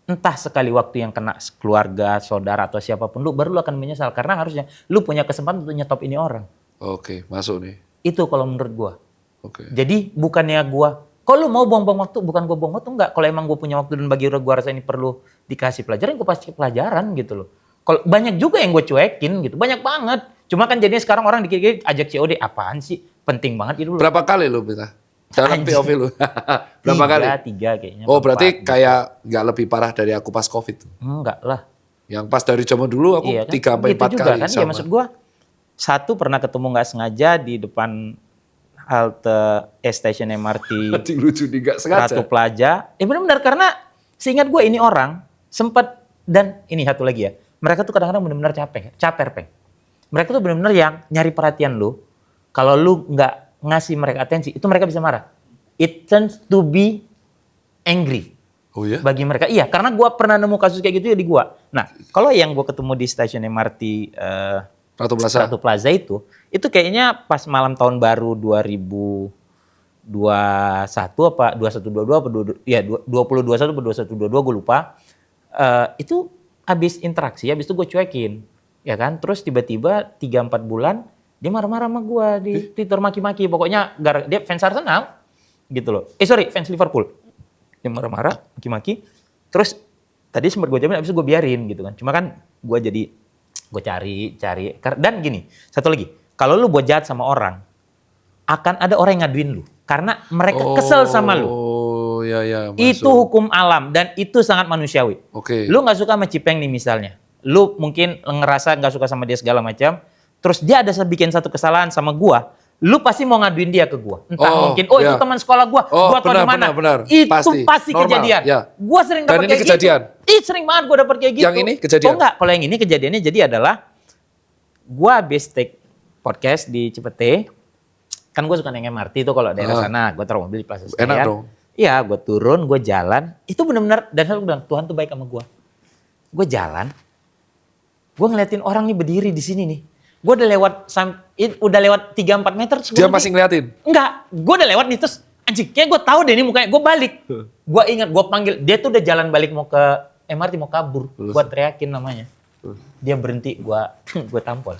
entah sekali waktu yang kena keluarga, saudara atau siapapun, baru lu akan menyesal karena harusnya lu punya kesempatan untuk nyetop ini orang. Oke, masuk nih. Itu kalau menurut gua. Oke. Jadi bukannya gua, kalau lu mau buang-buang waktu, bukan gua buang waktu, enggak. Kalau emang gua punya waktu dan bagi gua rasa ini perlu dikasih pelajaran, gua pasti pelajaran gitu loh. Kalau banyak juga yang gua cuekin gitu, banyak banget. Cuma kan jadinya sekarang orang dikit-dikit ajak COD, apaan sih? Penting banget itu. Berapa kali lu bisa? Dalam POV lu? Berapa kali? 3 kayaknya. Oh berarti kayak nggak lebih parah dari aku pas COVID? Enggak lah. Yang pas dari zaman dulu aku 3-4 kali kan, sama. Ya maksud gua, satu pernah ketemu nggak sengaja di depan halte station MRT. Lucu nih, nggak sengaja. Ratu Plaza. Benar-benar karena seingat gua ini orang sempat, dan ini satu lagi ya. Mereka tuh kadang-kadang benar-benar caper, Peng. Mereka tuh benar-benar yang nyari perhatian lu. Kalau lu nggak ngasih mereka atensi, itu mereka bisa marah. It turns to be angry. Oh ya? Bagi mereka, iya. Karena gua pernah nemu kasus kayak gitu ya di gua. Nah, kalau yang gua ketemu di stasiun MRT Ratu Plaza itu kayaknya pas malam tahun baru 2021 apa 2122 apa 2021 atau 2122 gue lupa. Itu habis interaksi, habis itu gue cuekin. Ya kan? Terus tiba-tiba 3-4 bulan dia marah-marah sama gue di Twitter, maki-maki. Pokoknya dia fans Arsenal gitu loh. Fans Liverpool. Dia marah-marah, maki-maki. Terus tadi sempat gue jamin, habis itu gue biarin gitu kan. Cuma kan gue cari. Dan gini, satu lagi. Kalau lu buat jahat sama orang, akan ada orang yang ngaduin lu. Karena mereka kesel sama lu. Oh ya. Itu hukum alam dan itu sangat manusiawi. Oke. Lu gak suka sama Cipeng nih misalnya. Lu mungkin ngerasa gak suka sama dia segala macam. Terus dia ada bikin satu kesalahan sama gua, lu pasti mau ngaduin dia ke gua. Entah mungkin, itu teman sekolah gua, gua tau di mana. Itu pasti kejadian. Ya. Gua sering dapat kayak kejadian. Gitu. Sering banget gua dapat kayak gitu. Yang ini kejadian? Oh enggak, kalau yang ini kejadiannya jadi adalah gua habis take podcast di Cipete. Kan gue suka naik MRT tuh kalau daerah sana, gue taruh mobil di Plaza Enak Senayan. dong. Iya, gue turun, gue jalan, itu benar-benar, dan saya bilang, Tuhan tuh baik sama gue. Gue jalan, gue ngeliatin orang nih berdiri di sini nih. Gue udah lewat 3-4 meter. Dia masih ngeliatin? Enggak, gue udah lewat nih terus, anjing, kayak gue tahu deh ini mukanya, gue balik. Gue ingat, gue panggil, dia tuh udah jalan balik mau ke MRT, mau kabur. Gue teriakin namanya. Dia berhenti, gue tampol.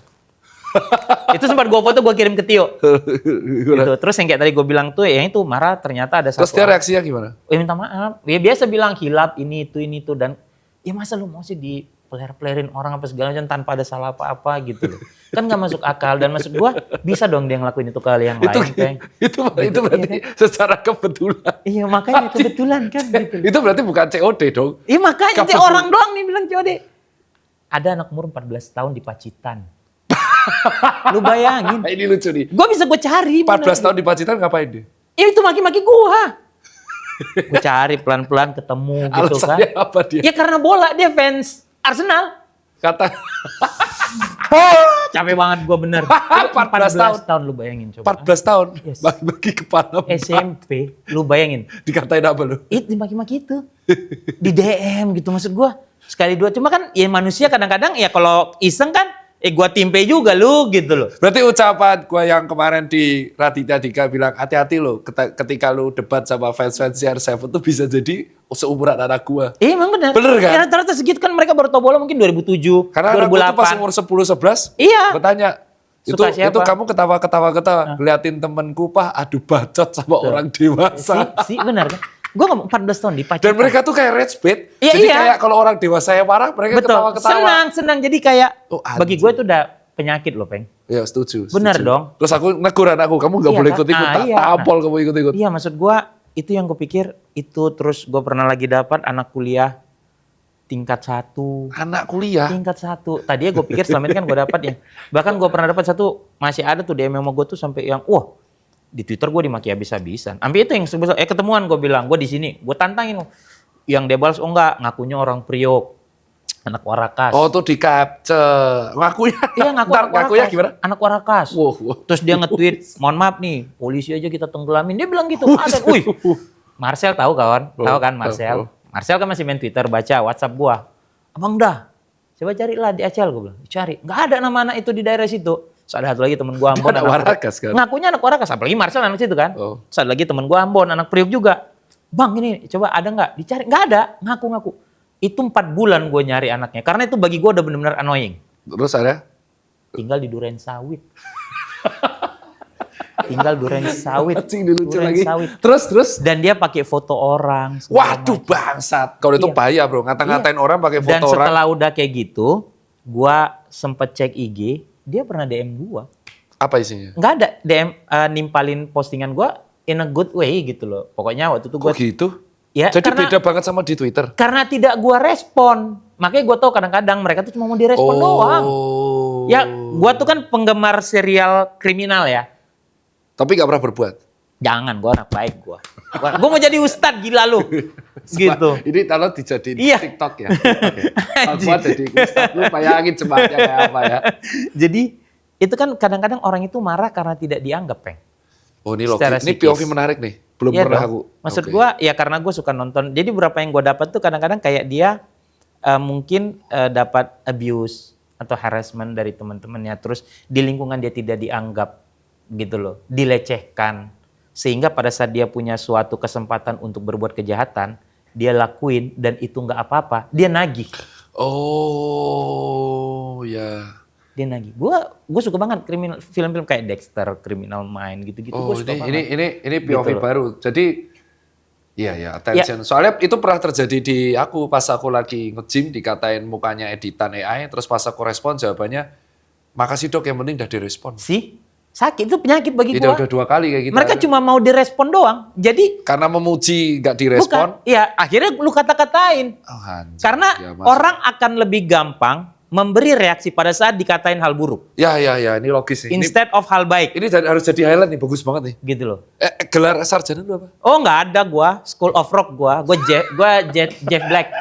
Itu sempat gue foto, gue kirim ke Tio. Gitu. Terus yang kayak tadi gue bilang tuh, yang itu marah ternyata ada satu. Terus dia reaksinya gimana? Minta maaf. Ya biasa bilang hilap ini itu dan ya masa lu mau sih dipeler-pelerin orang apa segala macam tanpa ada salah apa-apa gitu loh. Kan nggak masuk akal dan maksud gue bisa dong dia ngelakuin itu ke yang lain. Itu berarti iya kan? secara kebetulan. Iya makanya kebetulan kan. Gitu. Itu berarti bukan COD dong. Iya makanya itu orang doang nih bilang COD. Ada anak umur 14 tahun di Pacitan. Lu bayangin. Ini lucu nih. Gue bisa gue cari. 14 tahun di Pacitan ngapain dia? Ya itu maki-maki gue. Gue cari pelan-pelan ketemu gitu kan. Alasannya apa dia? Ya karena bola, dia fans Arsenal. Kata Capek banget gue bener. 14 tahun lu bayangin coba. 14 tahun Yes. bagi kepala. SMP, lu bayangin. Dikatain apa lu? Itu dimaki-maki itu. Di DM gitu maksud gue. Sekali dua, cuma kan ya manusia kadang-kadang ya kalau iseng kan, gua timpe juga lu gitu loh. Berarti ucapan gua yang kemarin di Raditya Dika bilang hati-hati lo ketika lu debat sama fans-fans CR7 tuh bisa jadi seumuran anak gua. Emang benar. Bener kan? Ya, rata-rata segitu kan mereka baru tau bola mungkin 2007, Karena anak gua tuh pas 2008. umur 10-11, Iya. gua tanya, Suka siapa? itu kamu ketawa-ketawa ngeliatin temenku adu bacot sama orang dewasa. Si benar kan? Gue ngomong 14 tahun di Pacitan. Dan mereka tuh kayak rage bait. Iya, Jadi iya. kayak kalau orang dewasa yang marah, mereka Betul. ketawa-ketawa. Senang. Jadi kayak Oh, bagi gue itu udah penyakit loh, Peng. Ya setuju. Benar setuju. dong. Terus aku negur anakku, kamu gak Iya, boleh kan? ikut-ikut, Nah, tak iya. tampol kamu ikut-ikut. Iya, maksud gue itu yang gue pikir itu. Terus gue pernah lagi dapat anak kuliah tingkat 1. Anak kuliah? Tingkat 1. Tadinya gue pikir selama ini kan gue dapat ya. Bahkan gue pernah dapat satu, masih ada tuh di MMO gue tuh sampai yang, wah di Twitter gue dimaki habis-habisan. Sampai itu yang sebesar, ketemuan gue bilang, gue di sini, gue tantangin. Yang dia balas, oh enggak, ngakunya orang Priok. Anak Warakas. Oh tuh di capture. Ngakunya? Iya ngaku Ntar anak Warakas. ngakunya gimana? Anak Warakas. Wow. Terus dia nge-tweet, mohon maaf nih, polisi aja kita tenggelamin. Dia bilang gitu, ada. Wih, Marcel tahu kawan? Tahu kan Marcel? Marcel kan masih main Twitter, baca WhatsApp gua. Abang dah, coba carilah di Acel, gua bilang. Cari, nggak ada nama anak itu di daerah situ. Terus ada satu lagi temen gua Ambon. Anak Warakas kan? Ngakunya anak Warakas, apalagi Marcel anak situ kan. Oh. Terus ada lagi temen gua Ambon, anak Priok juga. Bang ini coba ada nggak? Dicari, nggak ada, ngaku-ngaku. Itu 4 bulan gue nyari anaknya, karena itu bagi gue udah benar-benar annoying. Terus ada? Tinggal di Duren Sawit. Tinggal Duren Sawit. Cing, lucu Duren lagi. Sawit. Terus? Dan dia pakai foto orang. segala Waduh macam. bangsat. Kalau itu Iya. bahaya bro, ngata-ngatain orang pakai foto Dan orang. setelah udah kayak gitu, gue sempet cek IG, dia pernah DM gue. Apa isinya? Nggak ada DM nimpalin postingan gue in a good way gitu loh. Pokoknya waktu itu gue. Kok gitu? Ya, Jadi karena, beda banget sama di Twitter? Karena tidak gue respon. Makanya gue tau kadang-kadang mereka tuh cuma mau direspon doang. Ya, gue tuh kan penggemar serial kriminal ya. Tapi gak pernah berbuat? Jangan, gue anak baik gue. Gue mau jadi ustad, gila lu. Gitu. Ini kalau dijadiin Iya. TikTok ya? Aku jadi ustaz, lu bayangin jemaatnya kayak apa ya? Jadi, itu kan kadang-kadang orang itu marah karena tidak dianggap, Peng. Oh ini Secara logis, ini psikis. POV menarik nih. Belum Iya pernah dong. aku. Maksud Oke. gue, ya karena gue suka nonton. Jadi beberapa yang gue dapat tuh kadang-kadang kayak dia mungkin dapat abuse atau harassment dari teman-temannya. Terus di lingkungan dia tidak dianggap gitu loh, dilecehkan. Sehingga pada saat dia punya suatu kesempatan untuk berbuat kejahatan, dia lakuin dan itu nggak apa-apa, dia nagih. Oh ya. Dia nagih. Gue suka banget kriminal, film-film kayak Dexter, Criminal Mind gitu-gitu. Oh Gua suka ini POV Gitu loh. baru. Jadi iya attention. Soalnya itu pernah terjadi di aku pas aku lagi nge-gym dikatain mukanya editan AI, terus pas aku respon jawabannya makasih dok yang penting udah direspon. Sih, sakit itu penyakit bagi Jadi gue. udah 2 kali kayak gitu. Mereka cuma mau direspon doang. Jadi karena memuji nggak direspon. bukan. Ya akhirnya lu kata-katain. Oh, anjir. Karena Ya, masuk. orang akan lebih gampang memberi reaksi pada saat dikatain hal buruk. Ya ini logis nih. Instead of hal baik. Ini harus jadi highlight nih, bagus banget nih. Gitu loh. Gelar sarjana lu apa? Oh nggak ada gua. School of Rock gua. Jeff Black.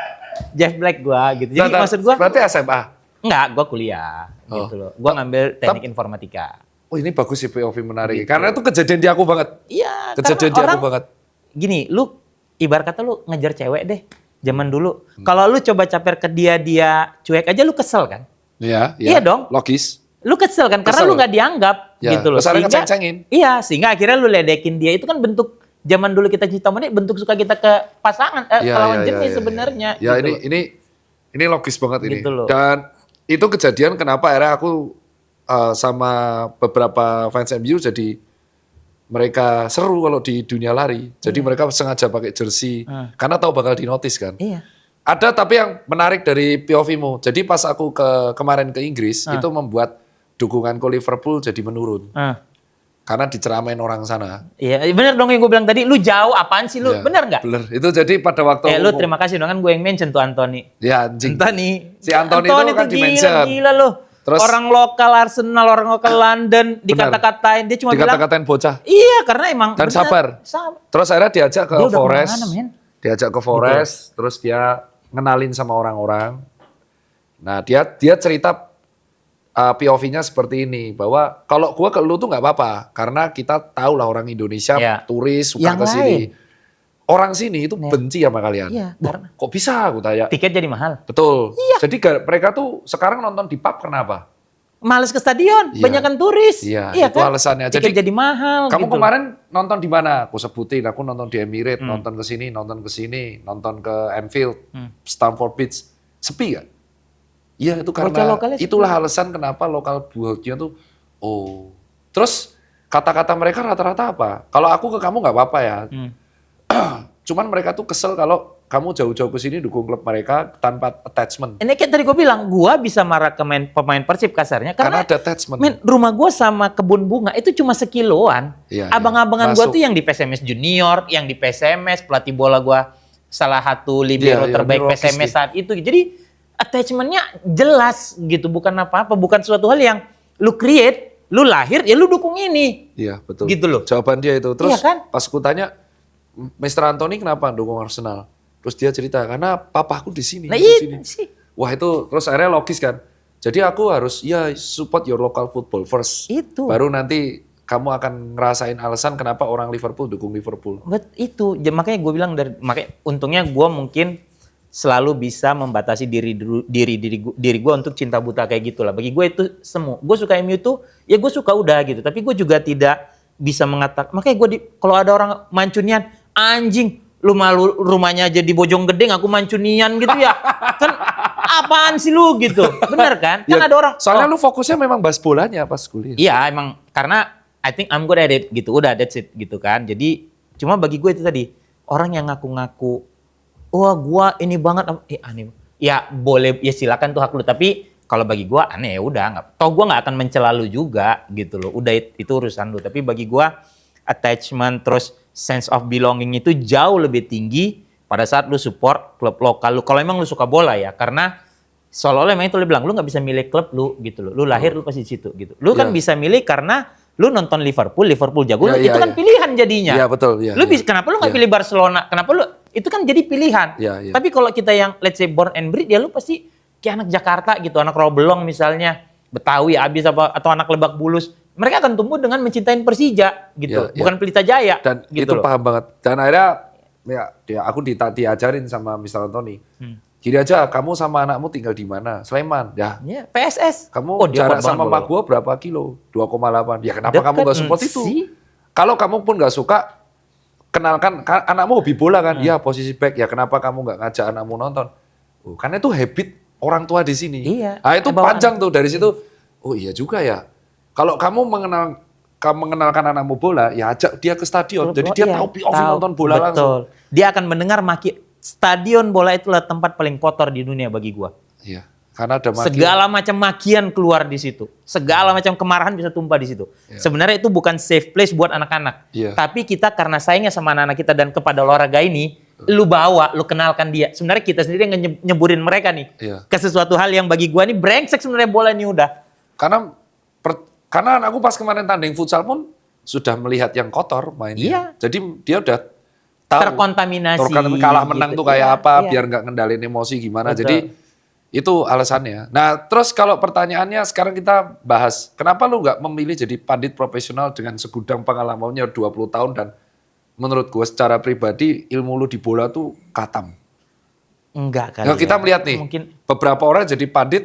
Jeff Black gua gitu. Jadi maksud gua. Berarti SMA? Enggak, gua kuliah. Gitu loh. Gua ngambil teknik informatika. oh ini bagus sih POV menarik. Karena itu kejadian di aku banget. Iya, Kejadian di karena aku banget. gini, lu ibarat kata lu ngejar cewek deh zaman dulu. Kalau lu coba caper ke dia cuek aja lu kesel kan? Iya, Iya dong. Logis. Lu kesel kan karena Kesel. lu nggak dianggap Ya, gitu loh. terus akhirnya ngeceng-cengin. Iya, sehingga akhirnya lu ledekin dia. Itu kan bentuk zaman dulu kita cinta monyet, bentuk suka kita ke pasangan, ke lawan jenis sebenarnya. Ya gitu loh. ini logis banget ini. Gitu loh. Dan itu kejadian kenapa akhirnya aku sama beberapa fans MU jadi mereka seru kalau di dunia lari. Jadi mereka sengaja pakai jersey karena tahu bakal dinotis kan. Iya. Ada tapi yang menarik dari POV-mu. Jadi pas aku kemarin ke Inggris itu membuat dukunganku Liverpool jadi menurun. Karena diceramain orang sana. Iya, bener dong yang gue bilang tadi. Lu jauh, apaan sih lu? Ya, Bener nggak? Bener. Itu jadi pada waktu Lu terima kasih dong kan gue yang mention tuh Anthony. Ya anjing. Anthony. Si Anthony itu kan di-mention. Gila lu. Terus- orang lokal Arsenal, orang lokal London dikata-katain, dia cuma bilang Dikata-katain bocah. iya karena emang Dan bener, sabar. Terus akhirnya diajak ke Dia udah Forest. kemana-mana, men? Diajak ke Forest, terus dia ngenalin sama orang-orang. Nah, dia cerita POV-nya seperti ini, bahwa kalau gua ke lu tuh nggak apa-apa, karena kita tahu lah orang Indonesia Ya. turis suka Yang ke sini. lain. Orang sini itu benci sama kalian. Iya, Wah, karena- kok bisa aku tanya? Tiket jadi mahal. Betul. Jadi mereka tuh sekarang nonton di pub kenapa? Males ke stadion, Iya. banyakan turis. Iya, itu kan? alasannya. Tiket Jadi, jadi mahal. Kamu gitu. kemarin nonton di mana? Aku sebutin, aku nonton di Emirates, nonton ke sini, nonton ke Anfield, Stamford Bridge. Sepi gak? Iya, itu karena Lokalnya sepi. itulah alasan kenapa lokal buahnya tuh Terus kata-kata mereka rata-rata apa? Kalau aku ke kamu nggak apa-apa ya. Cuman mereka tuh kesel kalau kamu jauh-jauh ke sini dukung klub mereka tanpa attachment. Ini kayak tadi gue bilang, gue bisa marah ke pemain Persib kasarnya Karena karena ada attachment. men, rumah gue sama kebun bunga itu cuma sekiloan. Iya, Abang-abangan gue masuk. tuh yang di PSMS Junior, yang di PSMS, pelatih bola gue salah satu libero Iya, terbaik ini PSMS logistik. saat itu. Jadi attachmentnya jelas gitu, bukan apa-apa, bukan suatu hal yang lu create, lu lahir ya lu dukung ini. Iya, betul. Gitu loh. Jawaban dia itu. Terus Iya kan? pas aku tanya, Mr. Anthony kenapa dukung Arsenal? Terus dia cerita, karena papaku di sini. Nah di itu sini. sih. Wah itu, terus akhirnya logis kan. Jadi aku harus, support your local football first. Itu. Baru nanti kamu akan ngerasain alasan kenapa orang Liverpool dukung Liverpool. Itu makanya gue bilang makanya untungnya gue mungkin selalu bisa membatasi diri gue untuk cinta buta kayak gitulah. Bagi gue itu semu. Gue suka MU tuh ya gue suka udah gitu. Tapi gue juga tidak bisa mengatakan. Makanya gue kalau ada orang mancunian anjing lu malu rumahnya aja di Bojonggede aku mancunian gitu ya. Kan apaan sih lu gitu. Bener kan? Kan ada orang. Soalnya lu fokusnya memang bahas bolanya pas kuliah. Iya emang karena I think I'm good at it gitu. Udah that's it gitu kan. Jadi cuma bagi gue itu tadi orang yang ngaku-ngaku wah gua ini banget aneh. Ya boleh ya silakan tuh hak lu tapi kalau bagi gua aneh ya udah nggak. Toh gua nggak akan mencela lu juga gitu loh. Udah itu urusan lu. Tapi bagi gua attachment terus sense of belonging itu jauh lebih tinggi pada saat lu support klub lokal lu. Kalau emang lu suka bola ya karena seolah-olah emang itu lu bilang lu nggak bisa milih klub lu gitu loh. Lu lahir lu pasti di situ gitu. Lu kan bisa milih karena lu nonton Liverpool jago, itu kan pilihan jadinya. Iya betul. Ya, Lu bisa, kenapa lu nggak pilih Barcelona? Kenapa lu? Itu kan jadi pilihan. Iya. Tapi kalau kita yang let's say born and breed, ya lu pasti kayak anak Jakarta gitu, anak Roblong misalnya, Betawi abis atau anak Lebak Bulus. Mereka akan tumbuh dengan mencintai Persija gitu, Iya, bukan Pelita Jaya. Dan gitu itu loh. paham banget. Dan akhirnya aku diajarin sama Mr. Anthony. Gini aja, kamu sama anakmu tinggal di mana? Sleman. Ya, Ya, PSS. kamu dia jarak kuat sama banget mak bola. gua berapa kilo? 2,8. Ya kenapa Dekat, kamu gak support itu? sih. Kalau kamu pun gak suka, kenalkan anakmu hobi bola kan? Ya posisi back. Ya kenapa kamu gak ngajak anakmu nonton? Karena itu habit orang tua di sini. Iya, Nah itu bawaan. panjang tuh dari situ. Oh iya juga ya. Kalau kamu mengenalkan anakmu bola, ya ajak dia ke stadion. Jadi dia Iya, tahu POV nonton bola langsung. Dia akan mendengar stadion bola itulah tempat paling kotor di dunia bagi gua. Iya. Karena ada makin. Segala macam makian keluar di situ. Segala macam kemarahan bisa tumpah di situ. Sebenarnya itu bukan safe place buat anak-anak. Iya. Tapi kita karena sayangnya sama anak-anak kita dan kepada olahraga ini, lu bawa, lu kenalkan dia. Sebenarnya kita sendiri yang nyeburin mereka nih. Iya. Ke sesuatu hal yang bagi gua nih brengsek sebenarnya bola ini udah. Karena anakku pas kemarin tanding futsal pun sudah melihat yang kotor mainnya. Iya. Jadi dia udah tahu Terkontaminasi. kalah menang gitu. tuh kayak Iya, apa, iya. biar nggak ngendalin emosi gimana. Betul. Jadi Itu alasannya. Nah, terus kalau pertanyaannya sekarang kita bahas, kenapa lu nggak memilih jadi pandit profesional dengan segudang pengalamannya 20 tahun dan menurut gue secara pribadi ilmu lu di bola tuh katam. Enggak kali Nah, kita ya. melihat nih, Mungkin beberapa orang jadi pandit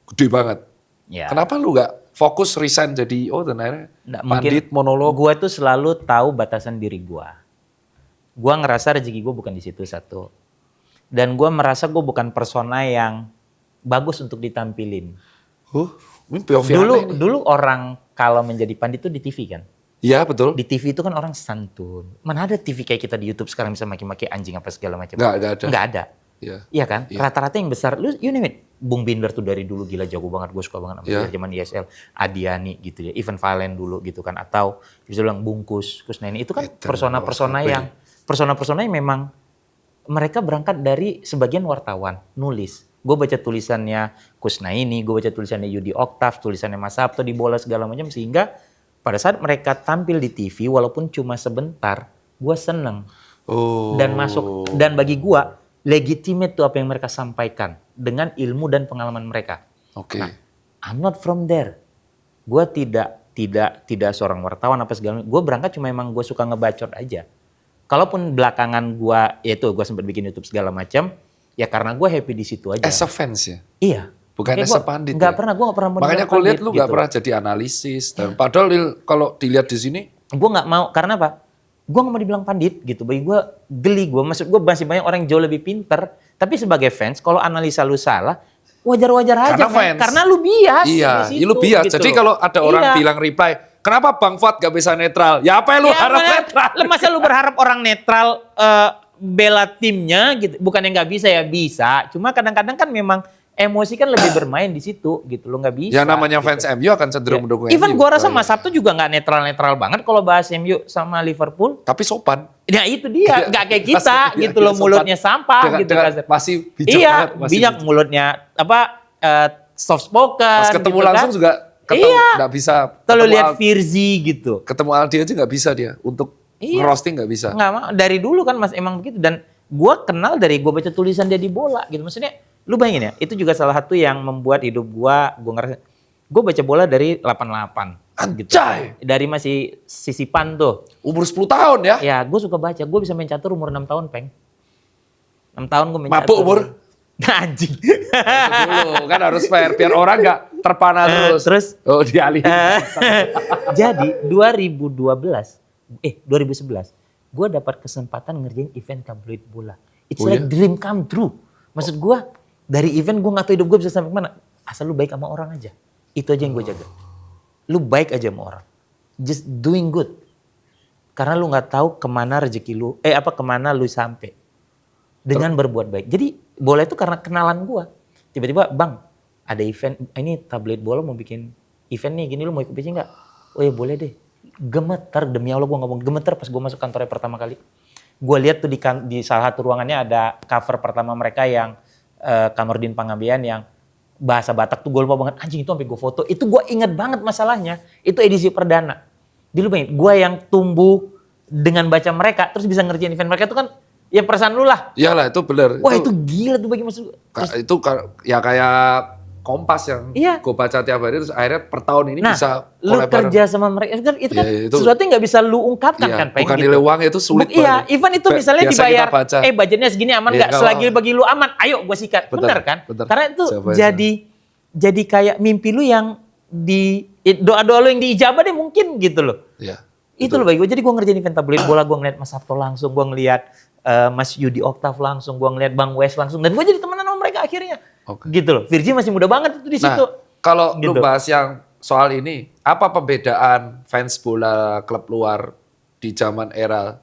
gede banget. ya. Kenapa lu nggak fokus resign jadi, dan akhirnya Nggak, pandit monolog? Gue tuh selalu tahu batasan diri gue. Gue ngerasa rezeki gue bukan di situ satu. Dan gue merasa gue bukan persona yang bagus untuk ditampilin. Ini POV aneh nih. Dulu orang kalau menjadi pandit tuh di TV kan. Iya, betul. Di TV itu kan orang santun. Mana ada TV kayak kita di YouTube sekarang bisa maki-maki anjing apa segala macam. Nggak ada. Nggak ada. Iya. Iya kan? Iya. Rata-rata yang besar, you name it. Bung Binder tuh dari dulu gila jago banget, gue suka banget sama Iya. dia zaman ISL. Adiani gitu ya, Ivan Valen dulu gitu kan. Atau bisa bilang Bungkus, Kusnaini. Itu kan persona-persona yang memang mereka berangkat dari sebagian wartawan, nulis. Gue baca tulisannya Kusnaini, gue baca tulisannya Yudi Oktav, tulisannya Mas Sabto di bola segala macam. Sehingga pada saat mereka tampil di TV, walaupun cuma sebentar, gue seneng. Dan masuk, dan bagi gue, legitimate tuh apa yang mereka sampaikan dengan ilmu dan pengalaman mereka. Oke. Nah, I'm not from there. Gue tidak seorang wartawan apa segala macam. Gue berangkat cuma emang gue suka ngebacot aja. Kalaupun belakangan gue sempat bikin YouTube segala macam, ya karena gue happy di situ aja. As a fans ya? Iya. Bukan Makanya as a pandit Gue ya? gak pernah Makanya aku lihat lu nggak pernah jadi analisis. Dan padahal kalau dilihat di sini, Gue gak mau, karena apa? Gue gak mau dibilang pandit gitu. Bagi gue geli gue. Maksud gue masih banyak orang yang jauh lebih pinter. Tapi sebagai fans, kalau analisa lu salah, wajar-wajar aja. Karena fans. Karena lu bias. iya, di situ, lu bias. gitu Jadi loh. kalau ada orang Iya. bilang reply, kenapa Bang Fuad gak bisa netral? Ya apa yang lu harap netral? Masa lu berharap orang netral bela timnya gitu? Bukan yang nggak bisa ya, bisa. Cuma kadang-kadang kan memang emosi kan lebih bermain di situ gitu. Lo nggak bisa. Ya namanya gitu. fans MU akan cenderung mendukung MU. Even gua rasa Oh, Mas Sabtu juga nggak netral-netral banget kalau bahas MU sama Liverpool. Tapi sopan. Ya itu dia, nggak kayak kita Iya, gitu loh, sopan. mulutnya sampah Dengan- gitu. dengan- kasar. masih bijak Iya, banget, masih bijak mulutnya soft spoken. Pas ketemu gitu langsung kan. juga ketemu, Iya. nggak bisa. Kalau Ketemu lihat Al- Virzi gitu. ketemu Aldi aja nggak bisa dia. Untuk Iya. ngerosting nggak bisa. Nggak mau, dari dulu kan Mas emang begitu. Dan gue kenal dari gue baca tulisan dia di bola gitu. Maksudnya lu bayangin ya, itu juga salah satu yang membuat hidup gue ngerasa, gue baca bola dari 88. Gitu. Anjay! Dari masih sisipan tuh. Umur 10 tahun ya? Ya gue suka baca, gue bisa main catur umur 6 tahun Peng. 6 tahun gue main Mabuk catur. umur? Anjing. Dulu kan harus fair biar orang nggak terpana terus. Terus Oh dialihin. jadi 2011 gue dapat kesempatan ngerjain event tabloid bola. It's Oh, like iya? dream come true. Maksud gue dari event gue nggak tahu hidup gue bisa sampai mana. Asal lu baik sama orang aja. Itu aja yang gue jaga. Lu baik aja sama orang. Just doing good. Karena lu nggak tahu kemana rezeki lu, kemana lu sampai. Dengan berbuat baik. Jadi bola itu karena kenalan gue. Tiba-tiba bang ada event, ini tabloid bola mau bikin event nih, gini lu mau ikut bikin nggak? Oh ya boleh deh. Gemeter, demi Allah gue ngomong gemeter pas gue masuk kantornya pertama kali. Gue lihat tuh di salah satu ruangannya ada cover pertama mereka yang Kamardin Pangabean yang bahasa Batak tuh gue lupa banget. Anjing itu sampai gue foto. Itu gue inget banget masalahnya. Itu edisi perdana. Jadi lu bayangin, gue yang tumbuh dengan baca mereka terus bisa ngerjain event mereka itu kan ya perasaan lu lah. Iyalah itu bener. Wah itu gila tuh bagi maksud gue. Itu ya kayak Kompas yang Iya. gue baca tiap hari terus akhirnya per tahun ini Nah, bisa lu collab bareng. kerja sama mereka itu kan Iya, itu- sesuatu yang nggak bisa lu ungkapkan Iya, kan, Peng, bukan gitu. nilai uangnya itu sulit Iya, banget. even itu misalnya Biasa dibayar, kita baca. budgetnya segini aman Iya, nggak? nggak Selagi apa-apa. bagi lu aman, ayo gue sikat. Bener, Bener kan? bener. Karena itu Siapa yang jadi kayak mimpi lu yang doa-doa lu yang diijabah deh mungkin gitu loh. Iya. Itu loh bagi gue. Jadi gue ngerjain event tabloid bola, gue ngeliat Mas Sabto langsung, gue ngeliat Mas Yudi Oktav langsung, gue ngeliat Bang Wes langsung, dan gue jadi temenan sama mereka akhirnya. Oke. Gitu loh. Virgi masih muda banget itu di situ. Nah, kalau lu Gitu. bahas yang soal ini, apa perbedaan fans bola klub luar di zaman era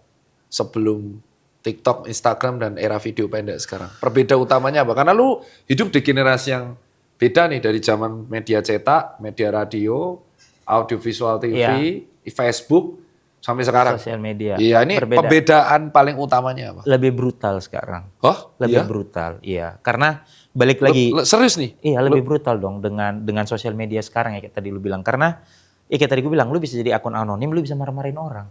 sebelum TikTok, Instagram, dan era video pendek sekarang? Perbeda utamanya apa? Karena lu hidup di generasi yang beda nih dari zaman media cetak, media radio, audiovisual TV, Facebook, sampai sekarang. Sosial media. Iya, ini Berbeda. perbedaan paling utamanya apa? Lebih brutal sekarang. Oh, Lebih iya? brutal, iya. Karena balik lagi, Serius nih? iya lebih brutal dong dengan sosial media sekarang ya kayak tadi lu bilang. Karena ya kayak tadi gue bilang, lu bisa jadi akun anonim, lu bisa marah-marahin orang.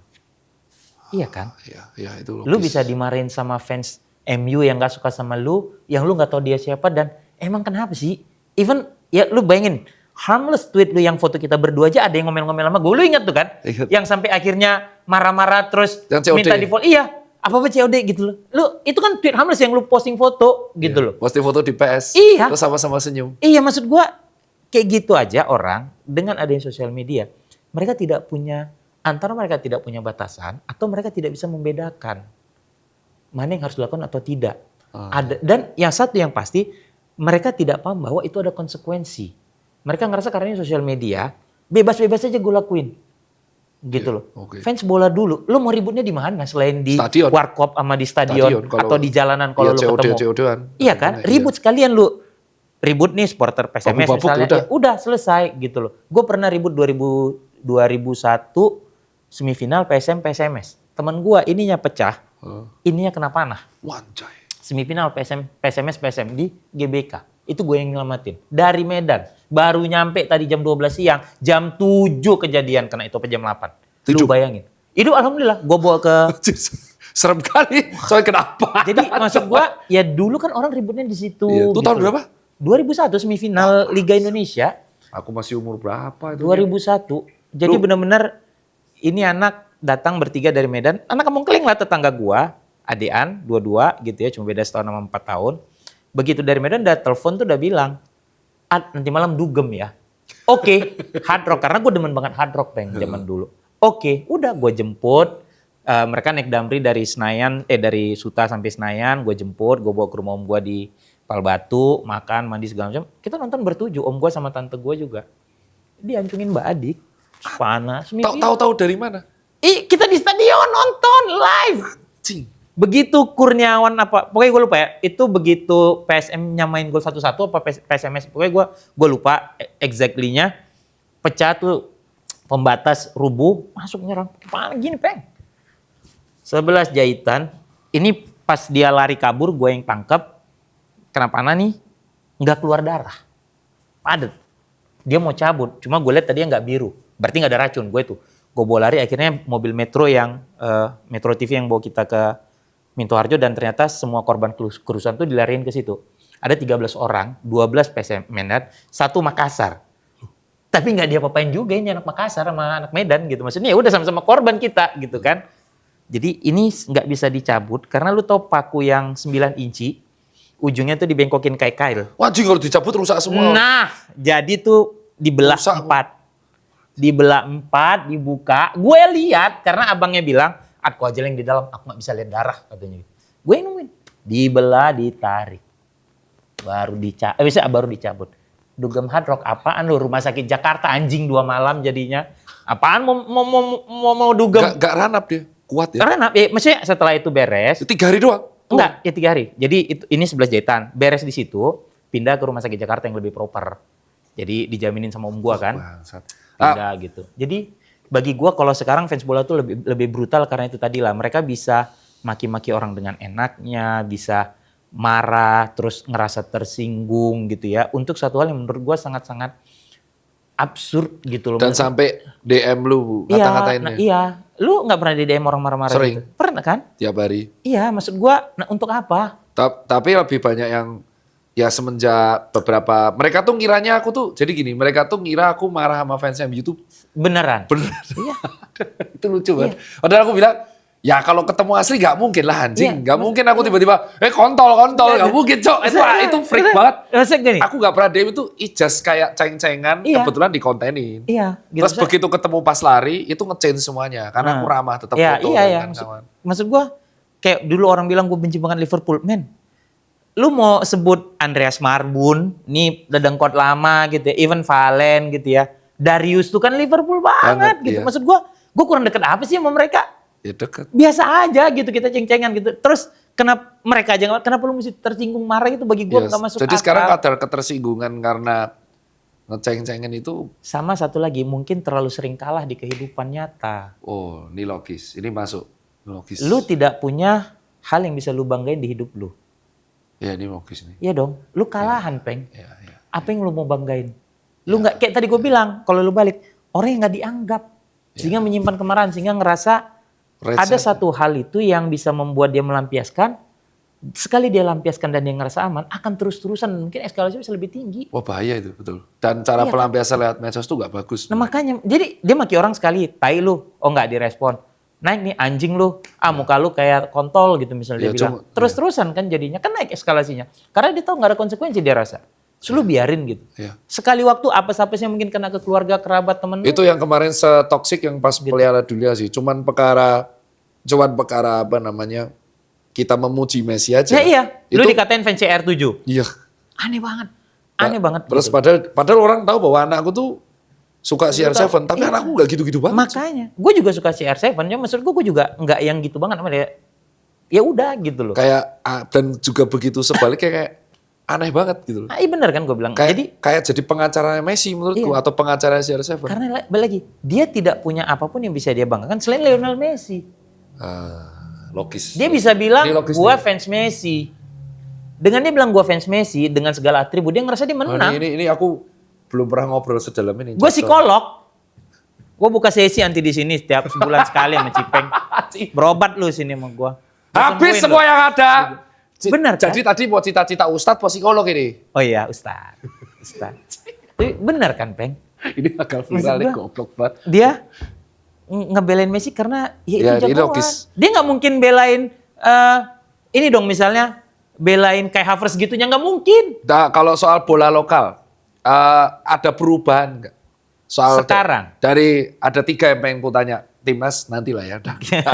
Iya kan? Iya, itu Lu logis. bisa dimarahin sama fans MU yang gak suka sama lu, yang lu gak tahu dia siapa, dan emang kenapa sih? Even ya lu bayangin, harmless tweet lu yang foto kita berdua aja ada yang ngomel-ngomel sama gue. Lu ingat tuh kan? Ingat. Yang sampai akhirnya marah-marah terus Yang COD. minta di-follow. Iya, apa COD gitu loh. Lu itu kan tweet harmless yang lu posting foto gitu loh. Posting foto di PS. Iya. Terus sama-sama senyum. Iya, maksud gua kayak gitu aja orang dengan adanya sosial media, mereka tidak punya, antara mereka tidak punya batasan atau mereka tidak bisa membedakan mana yang harus dilakukan atau tidak. Dan yang satu yang pasti, mereka tidak paham bahwa itu ada konsekuensi. Mereka ngerasa karena ini sosial media, bebas-bebas aja gue lakuin. Gitu loh. oke. Fans bola dulu, lu mau ributnya di mana selain di Stadion. warkop sama di stadion Kalau- atau di jalanan kalau Iya, lu ketemu. COD-an. Iya kan? Ribut sekalian lu. Ribut nih supporter PSMS Babuk-babuk misalnya. udah. Ya udah selesai gitu loh. Gue pernah ribut 2001 semifinal PSMS. Temen gue ininya pecah, ininya kena panah. Wanjay. Semifinal PSM di GBK. Itu gue yang nyelamatin. Dari Medan. Baru nyampe tadi jam 12 siang. Jam 7 kejadian kena itu apa jam 8. Lu 7? bayangin. Itu alhamdulillah gue bawa ke... Serem kali. Soalnya kenapa? Jadi maksud gue ya dulu kan orang ributnya di situ. Iya, itu tahun berapa? 2001 semifinal Liga Indonesia. Aku masih umur berapa itu? 2001. Jadi benar-benar ini anak datang bertiga dari Medan. Anak kampung Keling lah tetangga gua. Adean, dua-dua gitu ya. Cuma beda setahun sama 4 tahun. Begitu dari Medan udah telepon tuh udah bilang. Nanti malam dugem ya. Oke, hard rock. Karena gue demen banget hard rock Peng zaman dulu. Oke, udah gue jemput. Mereka naik Damri dari Senayan, dari Suta sampai Senayan. Gue jemput, gue bawa ke rumah om gue di Palbatu. Makan, mandi segala macam. Kita nonton bertujuh, om gue sama tante gue juga. Diancungin Mbak Adik. Panas. Tahu-tahu dari mana? Kita di stadion nonton live. Cing. Begitu Kurniawan pokoknya gue lupa ya. Itu begitu PSM nyamain gol 1-1 apa PSMS. Pokoknya gue lupa exactly-nya. Pecah tuh pembatas rubuh. Masuk nyerang. Kepala gini Peng. 11 jahitan. Ini pas dia lari kabur gue yang tangkap. Kenapa nih? Nggak keluar darah. Padet. Dia mau cabut. Cuma gue lihat tadinya nggak biru. Berarti nggak ada racun. Gue tuh. Gue bawa lari akhirnya mobil Metro yang Metro TV yang bawa kita ke Minto Harjo dan ternyata semua korban kerusuhan tuh dilariin ke situ. Ada 13 orang, 12 PSM Medan, 1 Makassar. Tapi nggak dia apain juga ini anak Makassar sama anak Medan gitu. Maksudnya ya udah sama-sama korban kita gitu kan. Jadi ini nggak bisa dicabut karena lu tau paku yang 9 inci, ujungnya tuh dibengkokin kayak kail. Wajib kalau dicabut rusak semua. Nah, jadi tuh dibelah Rusak. 4. Dibelah 4, dibuka. Gue lihat karena abangnya bilang, aku aja yang di dalam, aku nggak bisa lihat darah katanya. Gue yang nungguin. Dibelah, ditarik. Baru dicabut. Dugem hard rock apaan lu? Rumah sakit Jakarta anjing 2 malam jadinya. Apaan mau dugem? Gak ranap dia. Kuat ya. Karena maksudnya setelah itu beres. 3 hari doang. Enggak, ya 3 hari. Jadi ini 11 jahitan. Beres di situ, pindah ke rumah sakit Jakarta yang lebih proper. Jadi dijaminin sama om gua kan. Bangsat. Pindah gitu. Jadi bagi gua kalau sekarang fans bola tuh lebih brutal karena itu tadi lah. Mereka bisa maki-maki orang dengan enaknya, bisa marah, terus ngerasa tersinggung gitu ya. Untuk satu hal yang menurut gua sangat-sangat absurd gitu loh. Dan sampai DM lu ngata-ngatainnya. Iya. Lu nggak pernah di DM orang marah-marah Sering. gitu? Pernah kan? Tiap hari. Iya, maksud gua untuk apa? Tapi lebih banyak yang ya semenjak beberapa mereka tuh ngiranya aku tuh jadi gini, mereka tuh ngira aku marah sama fans MU tuh Beneran. bener. Iya. Itu lucu banget. Padahal aku bilang, ya kalau ketemu asli gak mungkin lah anjing. Iya. Gak mungkin aku tiba-tiba, kontol. Gak mungkin cok. Itu freak banget. Maksudnya gini. Aku gak pernah DM itu just kayak ceng-cengan, Iya. kebetulan dikontenin. Iya. Gitu. Terus begitu ketemu pas lari, itu nge-change semuanya. Karena aku ramah tetap Iya, foto. iya. Kan, kawan. Maksud gua kayak dulu orang bilang gue benci banget Liverpool. Men, lu mau sebut Andreas Marbun, nih dedengkot lama gitu ya, Ivan Valen gitu ya. Darius tuh kan Liverpool banget gitu. Iya. Maksud gua kurang deket apa sih sama mereka? Ya deket. Biasa aja gitu kita ceng-cengan gitu. Terus kenapa mereka aja kenapa lu mesti tersinggung marah itu bagi gua Yes. nggak masuk Jadi akal. sekarang kadar ketersinggungan karena ngeceng-cengan itu, Sama satu lagi mungkin terlalu sering kalah di kehidupan nyata. oh ini logis. Ini masuk. Logis. Lu tidak punya hal yang bisa lu banggain di hidup lu. Ya ini logis nih. Iya dong, lu kalahan Peng. Ya, ya. Apa yang lu mau banggain? Lu nggak kayak tadi gue bilang, kalau lu balik orang yang nggak dianggap, sehingga menyimpan kemarahan, sehingga ngerasa Red ada set. satu hal itu yang bisa membuat dia melampiaskan, sekali dia lampiaskan dan dia ngerasa aman, akan terus-terusan, mungkin eskalasinya bisa lebih tinggi. Wah bahaya itu, betul. Dan cara Iya, pelampiasan lewat medsos itu nggak bagus. Nah makanya, jadi dia maki orang sekali, tai lu, oh nggak direspon. Naik nih anjing lu, muka lu kayak kontol gitu misalnya Ya, dia bilang. Terus-terusan kan jadinya, kan naik eskalasinya. Karena dia tahu nggak ada konsekuensi dia rasa. Lu biarin gitu. Iya. Sekali waktu apes-apesnya mungkin kena ke keluarga, kerabat, temen lu. Itu yang kemarin setoksik yang pas Gitu. pelihara dunia sih. Cuman perkara apa namanya, kita memuji Messi aja. Ya iya, lu Itu- dikatain fans CR7. Iya. Aneh banget. Aneh banget. Terus gitu. padahal orang tahu bahwa anakku tuh suka CR7, tapi Iya. anakku nggak gitu-gitu banget. Makanya, gue juga suka CR7, ya maksud gue juga nggak yang gitu banget sama dia. Ya udah gitu loh. Kayak dan juga begitu sebaliknya kayak aneh banget gitu loh. Iya bener kan gue bilang. Kayak jadi pengacara Messi menurutku atau pengacara CR7. Karena balik lagi, dia tidak punya apapun yang bisa dia banggakan selain Lionel Messi. Logis. Dia bisa bilang, Ini logis gue nih. fans Messi. Dengan dia bilang gue fans Messi, dengan segala atribut, dia ngerasa dia menang. Ini aku belum pernah ngobrol sedalam ini. Gue psikolog. Gue buka sesi anti di sini setiap sebulan sekali sama Cipeng. Berobat lu sini sama gue. Habis semua yang ada. Benar kan? Jadi tadi mau cita-cita ustadz, mau psikolog ini. Oh iya, Ustaz. Tapi benar kan, Peng? Ini agak viral Maksud nih, gua, goblok banget. Dia ngebelain Messi karena ya itu Ya, ini jagoan. logis. Dia nggak mungkin belain ini dong misalnya belain Kai Havertz gitunya nggak mungkin. Nah, kalau soal bola lokal, ada perubahan nggak? Soal Sekarang? dari ada 3 yang pengen ku tanya. Timnas nantilah ya. Udah. Kita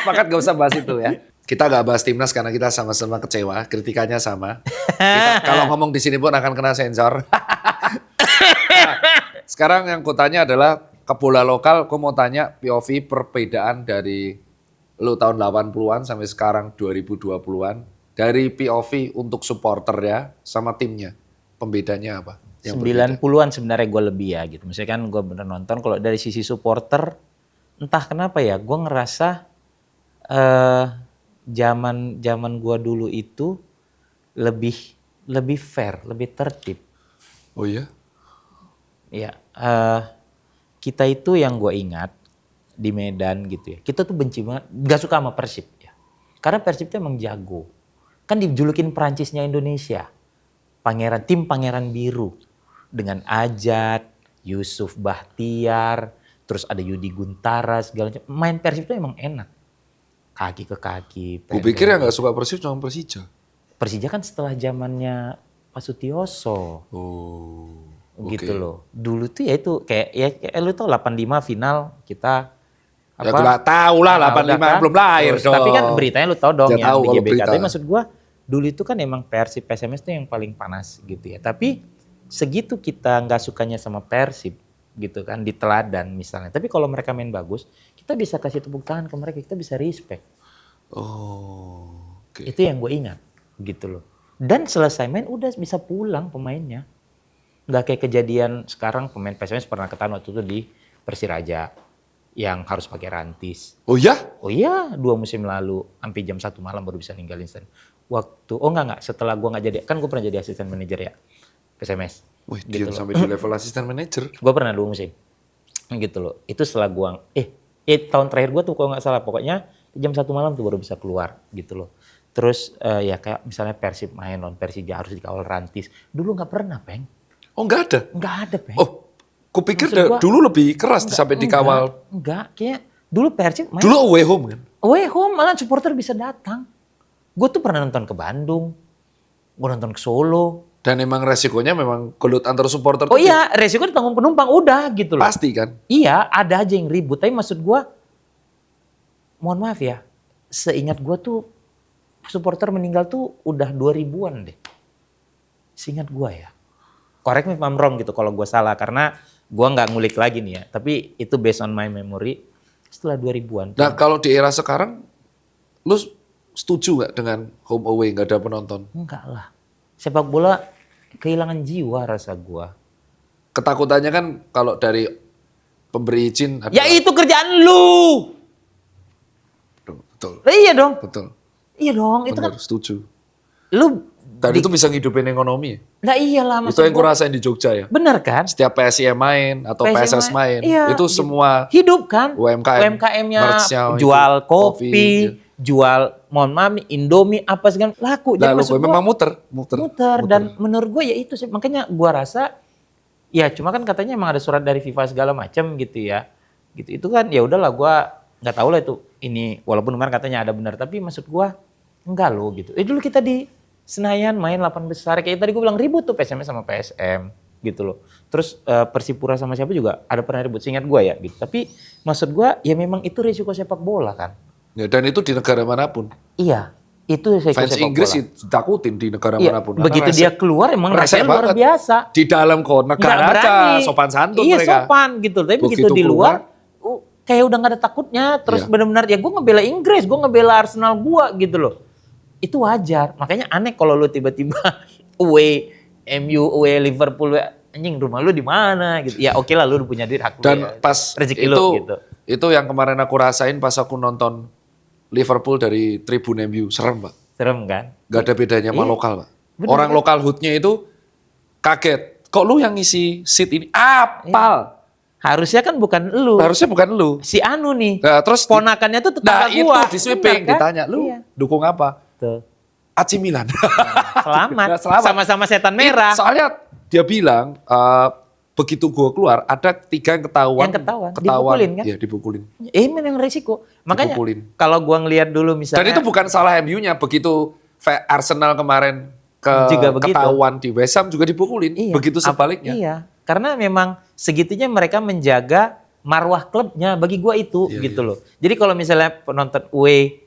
sepakat gak usah bahas itu ya. Kita gak bahas timnas karena kita sama-sama kecewa, kritikannya sama. Kita, kalau ngomong di sini pun akan kena sensor. Nah, sekarang yang ku tanya adalah ke bola lokal, ku mau tanya POV perbedaan dari lu tahun 80-an sampai sekarang 2020-an. Dari POV untuk supporter ya sama timnya. Pembedanya apa? Yang berbeda? 90-an sebenarnya gue lebih ya gitu. Misalnya kan gue bener nonton kalau dari sisi supporter entah kenapa ya gue ngerasa zaman gue dulu itu lebih fair, lebih tertib. Oh iya? Ya, kita itu yang gue ingat di Medan gitu ya. Kita tuh benci banget, gak suka sama Persib ya. Karena Persib itu emang jago. Kan dijulukin Perancisnya Indonesia. Tim Pangeran Biru. Dengan Ajat, Yusuf Bahtiar, terus ada Yudi Guntara, segala macam. Main Persib itu emang enak. Kaki ke kaki. Gue pikir yang gak suka Persib cuma Persija. Persija kan setelah zamannya Pak Sutioso. Oh. Gitu loh. Dulu tuh ya itu kayak lu tau 85 final kita Ya gue tahu lah 85 udah kan? belum lahir Terus, dong. tapi kan beritanya lu tau dong Ya yang tahu di kalau GBK. berita. Tapi maksud gua dulu itu kan emang Persib PSMS tuh yang paling panas gitu ya. Tapi segitu kita nggak sukanya sama Persib gitu kan di teladan misalnya. Tapi kalau mereka main bagus, kita bisa kasih tepuk tangan ke mereka, kita bisa respect. Oh. Oke. Itu yang gue ingat gitu loh. Dan selesai main udah bisa pulang pemainnya. Nggak kayak kejadian sekarang pemain PSMS pernah ketahuan waktu itu di Persiraja yang harus pakai rantis. Oh ya? Oh iya, 2 musim lalu sampai jam 1 malam baru bisa ninggalin stand. Enggak, setelah gue nggak jadi, kan gue pernah jadi asisten manajer ya PSMS. Wih, Gitu dia loh. sampai di level asisten manajer. Gue pernah 2 musim. Gitu loh. Itu setelah gue, tahun terakhir gue tuh kalau nggak salah, pokoknya jam 1 malam tuh baru bisa keluar gitu loh. Terus ya kayak misalnya Persib main lawan Persija harus dikawal rantis. Dulu nggak pernah, Peng. Oh nggak ada? Nggak ada, Peng. Oh, kupikir Maksud gua- dulu lebih keras sampai dikawal. Enggak, kayak dulu Persib main. Dulu away home kan? Away home malah supporter bisa datang. Gue tuh pernah nonton ke Bandung. Gue nonton ke Solo. Dan emang resikonya memang gelut antar supporter. Oh tuh iya, resiko ditanggung penumpang udah gitu loh. pasti kan? Iya, ada aja yang ribut. Tapi maksud gue, mohon maaf ya, seingat gue tuh supporter meninggal tuh udah 2000-an deh. Seingat gue ya. Correct me if I'm wrong gitu kalau gue salah. Karena gue nggak ngulik lagi nih ya. Tapi itu based on my memory. Setelah 2000-an. Nah kalau di era sekarang, lu setuju nggak dengan home away nggak ada penonton? Enggak lah. Sepak bola kehilangan jiwa rasa gue. Ketakutannya kan kalau dari pemberi izin Ya adalah- itu kerjaan lu. Betul, Iya dong. betul. Iya dong. Itu Benar, kan setuju. lu. Dan itu bisa ngidupin ekonomi. Nah iyalah Itu maksud yang gua. kurasain di Jogja ya. Bener kan? Setiap PSIM main atau PSS main, Iya, itu semua hidup kan. UMKM, UMKM-nya merch-nya itu, jual kopi, kopi, jual, mohon maaf nih, Indomie apa segala laku. Jadi Lalu maksud gua, memang muter. dan menurut gue ya itu sih, makanya gua rasa ya cuma kan katanya emang ada surat dari FIFA segala macam gitu ya. Gitu. Itu kan ya udahlah gua nggak tahu lah itu ini walaupun kemarin katanya ada benar tapi maksud gua enggak loh gitu. Dulu kita di Senayan main 8 besar kayak tadi gua bilang ribut tuh PSM sama PSM gitu loh. Terus Persipura sama siapa juga ada pernah ribut seingat gua ya gitu. Tapi maksud gua ya memang itu risiko sepak bola kan. Ya, dan itu di negara manapun. Iya, itu risiko Fans sepak Inggris bola. ditakutin di negara Iya, manapun. begitu dia keluar emang rasanya luar banget. biasa. Di dalam kok Nggak negara aja berani. sopan santun iya, mereka. sopan gitu. Tapi begitu Begitu di luar, keluar, kayak udah gak ada takutnya. Terus Iya. benar-benar ya gue ngebela Inggris, gue ngebela Arsenal gue gitu loh. Itu wajar. Makanya aneh kalau lu tiba-tiba away MU, away Liverpool, anjing rumah lu di mana gitu. Ya oke lah lu punya duit hak lu Dan ya. pas rezeki itu, lu gitu. itu yang kemarin aku rasain pas aku nonton Liverpool dari tribun MU. Serem, Pak. Serem kan? Gak ada bedanya sama Iya. lokal, Pak. Bener, Orang kan? lokal hoodnya itu kaget. Kok lu yang ngisi seat ini? Apal. Harusnya kan bukan lu. Harusnya bukan lu. Si Anu nih. Nah, terus ponakannya tuh tetangga nah, gua. itu di sweeping Bener kan? ditanya, lu Iya. dukung apa? Tuh. AC Milan. Selamat. Nah, selamat. Sama-sama setan merah. Soalnya dia bilang begitu gua keluar ada 3 yang ketahuan. Yang ketahuan. Dipukulin kan? Iya, dipukulin. Ini yang resiko. Makanya Dipukulin. kalau gua ngelihat dulu misalnya. Dan itu bukan salah MU-nya. Begitu Arsenal kemarin Juga begitu. ketahuan di West Ham juga dipukulin. Iya. Begitu sebaliknya. Iya. Karena memang segitunya mereka menjaga marwah klubnya. Bagi gua itu Iya, gitu loh. Jadi kalau misalnya penonton away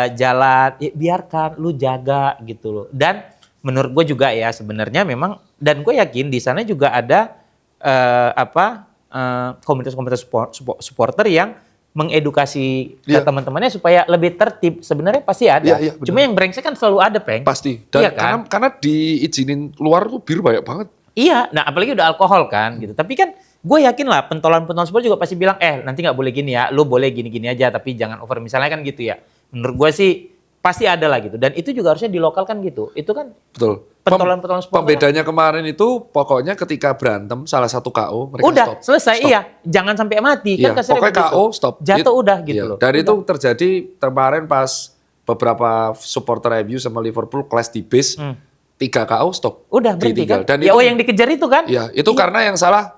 jalan, ya biarkan lu jaga gitu loh. Dan menurut gue juga ya sebenarnya memang dan gue yakin di sana juga ada komunitas-komunitas supporter yang mengedukasi ke Iya. teman-temannya supaya lebih tertib. Sebenarnya pasti ada. Iya, iya, benar. Cuma yang brengsek kan selalu ada, Peng. Pasti. Dan Iya kan? karena diizinin keluar tuh bir banyak banget. Iya, nah apalagi udah alkohol kan gitu. Tapi kan gue yakin lah pentolan-pentolan sport juga pasti bilang, nanti nggak boleh gini ya, lu boleh gini-gini aja tapi jangan over. Misalnya kan gitu ya. Menurut gue sih pasti ada lah gitu. Dan itu juga harusnya dilokalkan gitu. Itu kan Betul. pentolan-pentolan sport. Pembedanya kemarin itu pokoknya ketika berantem salah satu KO mereka Udah stop. selesai, Stop. iya. Jangan sampai mati Iya, kan kasarnya pokoknya begitu. KO stop. Jatuh udah gitu Iya. loh. Dan Udah. itu terjadi kemarin pas beberapa supporter MU sama Liverpool clash di base. 3 KO stop. Udah berhenti Ditinggal. kan. Dan Ya itu, yang dikejar itu kan. iya, itu karena yang salah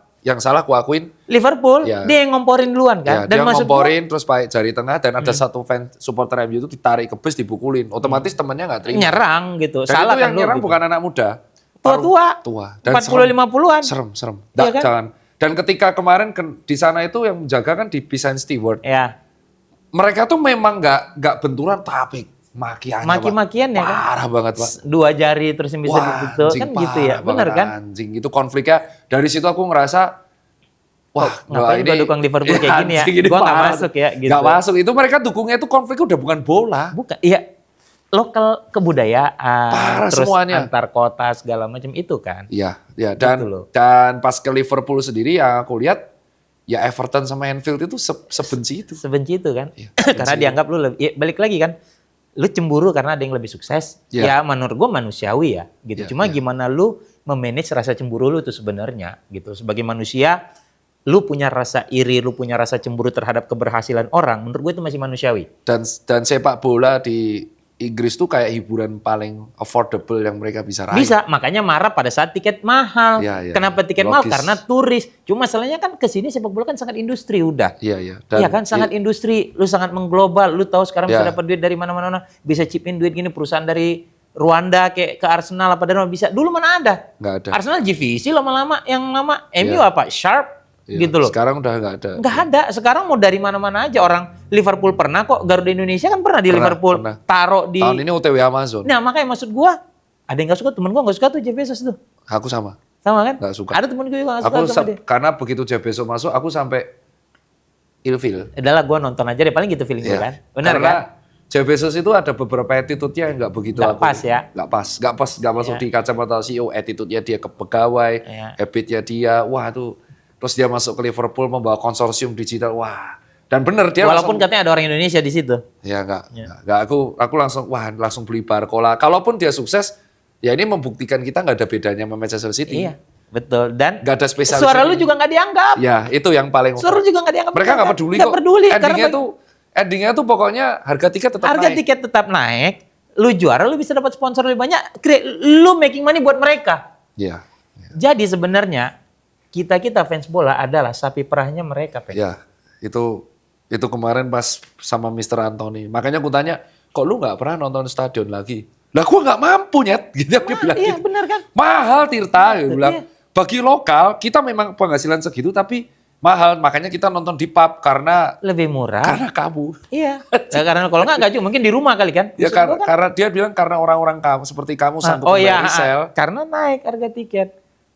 kuakuin. Liverpool, Iya. dia yang ngomporin duluan kan. Ya, Dan dia maksud gua, ngomporin terus pakai jari tengah dan ada satu fans supporter MU itu ditarik ke bus dipukulin. Otomatis temannya nggak terima. nyerang gitu. Dan Salah itu kan yang lu nyerang gitu. bukan anak muda. Tua-tua. Tua. Dan 40-50-an. serem. Iya Nggak, kan? jangan. Dan ketika kemarin di sana itu yang menjaga kan di Peace and Steward. Ya. Mereka tuh memang nggak benturan tapi makiannya Maki-makian ya kan. parah banget, Pak. 2 jari terus yang bisa gitu anjing, kan gitu ya. parah Bener banget, kan? Anjing, itu konfliknya dari situ aku ngerasa wah, ngapain gua dukung Liverpool kayak gini ya? anjing, ini Gua nggak parah. masuk ya, gitu. Nggak masuk. Itu mereka dukungnya itu konfliknya udah bukan bola. Bukan, iya. Lokal kebudayaan, Parah terus semuanya. antar kota segala macam itu kan. Iya, ya Gitu loh. dan pas ke Liverpool sendiri ya aku lihat ya Everton sama Anfield itu sebenci itu. Sebenci itu kan. Iya, Karena dianggap lu lebih, ya balik lagi kan. Lu cemburu karena ada yang lebih sukses. Iya. Ya menurut gua manusiawi ya gitu. Iya, Cuma iya. gimana lu memanage rasa cemburu lu itu sebenarnya gitu. Sebagai manusia, lu punya rasa iri, lu punya rasa cemburu terhadap keberhasilan orang. Menurut gua itu masih manusiawi. Dan sepak bola di Inggris tuh kayak hiburan paling affordable yang mereka bisa raih. Bisa, makanya marah pada saat tiket mahal. Iya, iya. Kenapa tiket mahal? Logis. Karena turis. Cuma masalahnya kan ke sini sepak bola kan sangat industri udah. Iya, iya. Iya kan sangat industri, lu sangat mengglobal, lu tahu sekarang Ya. bisa dapat duit dari mana-mana, bisa chip in duit gini perusahaan dari Rwanda kayak ke Arsenal apa dari mana bisa. Dulu mana ada? Nggak ada. Arsenal GVC lama-lama yang lama, MU Ya. apa? Sharp Iya, gitu loh. Sekarang udah nggak ada. Nggak ada. Sekarang mau dari mana-mana aja orang Liverpool pernah kok, Garuda Indonesia kan pernah di Pernah, Liverpool pernah. taruh di. Tahun ini OTW Amazon. Nah makanya maksud gua ada yang nggak suka, temen gua nggak suka tuh Jeff Bezos tuh, Aku sama. sama kan? Nggak suka. Ada temen gua juga nggak suka Aku sama dia. karena begitu Jeff Bezos masuk aku sampai ilfil. Udahlah gua nonton aja deh, paling gitu feeling gua Iya. kan. Benar Karena kan? Jeff Bezos itu ada beberapa attitude-nya yang nggak begitu Nggak aku. pas ya? Nggak masuk Iya. di kacamata CEO. Attitude-nya dia ke pegawai, Iya. habit-nya dia, wah tuh. Terus dia masuk ke Liverpool membawa konsorsium digital, wah. Dan bener dia Walaupun langsung, katanya ada orang Indonesia di situ. ya nggak. Aku langsung beli Barcola. Kalaupun dia sukses, ya ini membuktikan kita nggak ada bedanya sama Manchester City. Iya, betul. Dan Nggak ada spesialis. suara lu juga nggak dianggap. Ya itu yang paling. Suara lu juga nggak dianggap. Mereka nggak peduli Nggak kok. peduli. Endingnya Karena tuh endingnya tuh pokoknya harga tiket tetap Harga naik. tiket tetap naik, lu juara lu bisa dapat sponsor lebih banyak, lu making money buat mereka. Iya. Jadi sebenarnya kita fans bola adalah sapi perahnya mereka, Pak. Ya, itu kemarin pas sama Mr. Anthony. Makanya aku tanya, kok lu nggak pernah nonton stadion lagi? Lah gua nggak mampu, Nyet. Gitu, dia bilang Iya, gitu. benar kan? Mahal Tirta, dia bilang. Iya. Bagi lokal, kita memang penghasilan segitu, tapi mahal. Makanya kita nonton di pub, karena Lebih murah. kamu. Iya. Ya, karena kalau nggak juga mungkin di rumah kali kan. Ya Maksud gua kan, karena dia bilang karena orang-orang kamu, seperti kamu sanggup oh membayar iya, resell. karena naik harga tiket.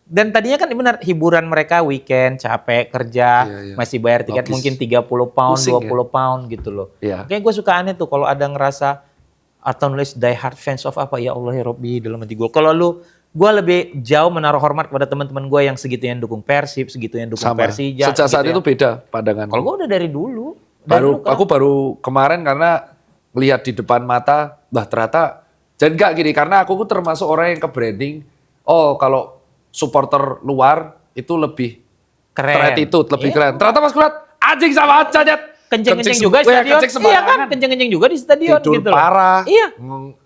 Dan tadinya kan benar hiburan mereka weekend, capek, kerja, Iya, iya. masih bayar tiket Logis. mungkin 30 pound, Pusing, 20 pound gitu loh. Iya. Kayak gue suka aneh tuh kalau ada ngerasa atau nulis die hard fans of apa, ya Allah ya Robbi dalam hati gue. Kalau gue lebih jauh menaruh hormat kepada teman-teman gue yang segitu yang dukung Persib, segitu yang dukung Sama. Persija. Sejak saat segitu itu beda pandangan. Kalau gue udah dari dulu. Dari dulu kan. Aku baru kemarin karena lihat di depan mata, bah ternyata jadi enggak gini, karena aku tuh termasuk orang yang ke branding. Oh, kalau supporter luar itu lebih Keren. attitude, lebih Iya. keren. Ternyata pas kulihat anjing sama aja, Nyet. Kenceng-kenceng juga di Wah, stadion. kenceng Iya kan, sembarangan. kenceng-kenceng juga di stadion Tidur gitu loh. parah. Iya.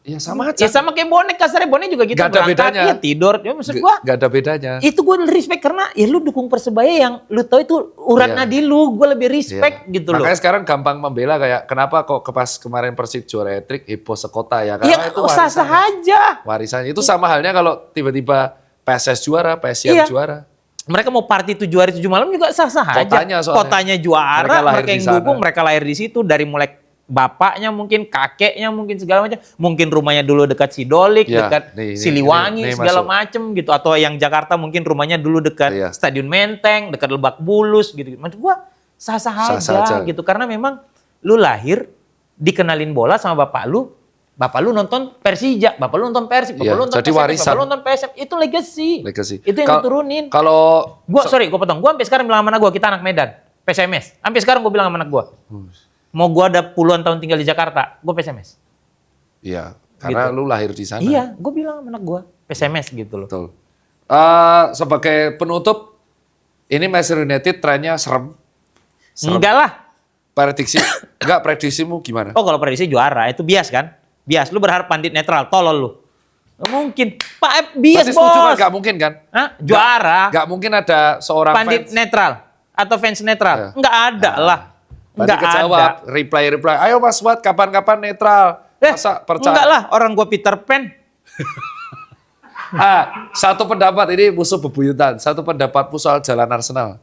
Ya sama aja. Ya sama kayak bonek, kasarnya bonek juga gitu. Nggak ada berangkat, bedanya. iya tidur. Ya maksud gua, Gak ada bedanya. itu gue respect karena ya lu dukung Persebaya yang lu tahu itu urat Iya. nadi lu, gue lebih respect gitu loh. Makanya sekarang gampang membela, kayak kenapa kok pas kemarin Persib juara hat-trick heboh sekota ya, Iya, karena itu sah-sah aja. warisannya. Itu sama halnya kalau tiba-tiba PSS juara, PSIM Iya. juara. Mereka mau party 7 hari 7 malam juga sah-sah aja. Kotanya soalnya. Kotanya juara, Mereka lahir mereka di yang sana. dukung, mereka lahir di situ dari mulai bapaknya mungkin, kakeknya mungkin segala macam. Mungkin rumahnya dulu dekat Sidolik, Ya, dekat nih, Siliwangi nih segala masuk. macem gitu. Atau yang Jakarta mungkin rumahnya dulu dekat Iya. Stadion Menteng, dekat Lebak Bulus gitu. Maksud gua sah-sah Sah-sah aja aja. gitu. Karena memang lu lahir dikenalin bola sama bapak lu nonton Persija, bapak lu nonton Persib, bapak Iya, lu nonton jadi PSM, warisan. bapak lu nonton PSM. Itu legacy. Itu yang Kal- diturunin. Kalau Gue potong. Gue sampai sekarang bilang sama anak gue, kita anak Medan, PSMS. Sampai sekarang gue bilang sama anak gue, mau gue ada puluhan tahun tinggal di Jakarta, gue PSMS. iya, karena Gitu. lu lahir di sana. Iya, gue bilang sama anak gue, PSMS gitu loh. Betul. Sebagai penutup, ini Manchester United trennya serem. Enggak lah. Prediksimu gimana? Oh kalau prediksi juara, itu bias kan? Bias, lu berharap pandit netral, tolol lu. Nggak mungkin. Pak, bias Berarti setuju kan? bos. Gak mungkin kan? Hah? Juara, Gak mungkin ada seorang pandit fans. netral, atau fans netral. Ya. Enggak ada lah. Berarti Enggak kejawab, ada. reply. Ayo Mas Wat, kapan-kapan netral. Masa percaya? Enggak lah, orang gue Peter Pan. Satu pendapat, ini musuh bebuyutan. Satu pendapatmu soal jalan Arsenal.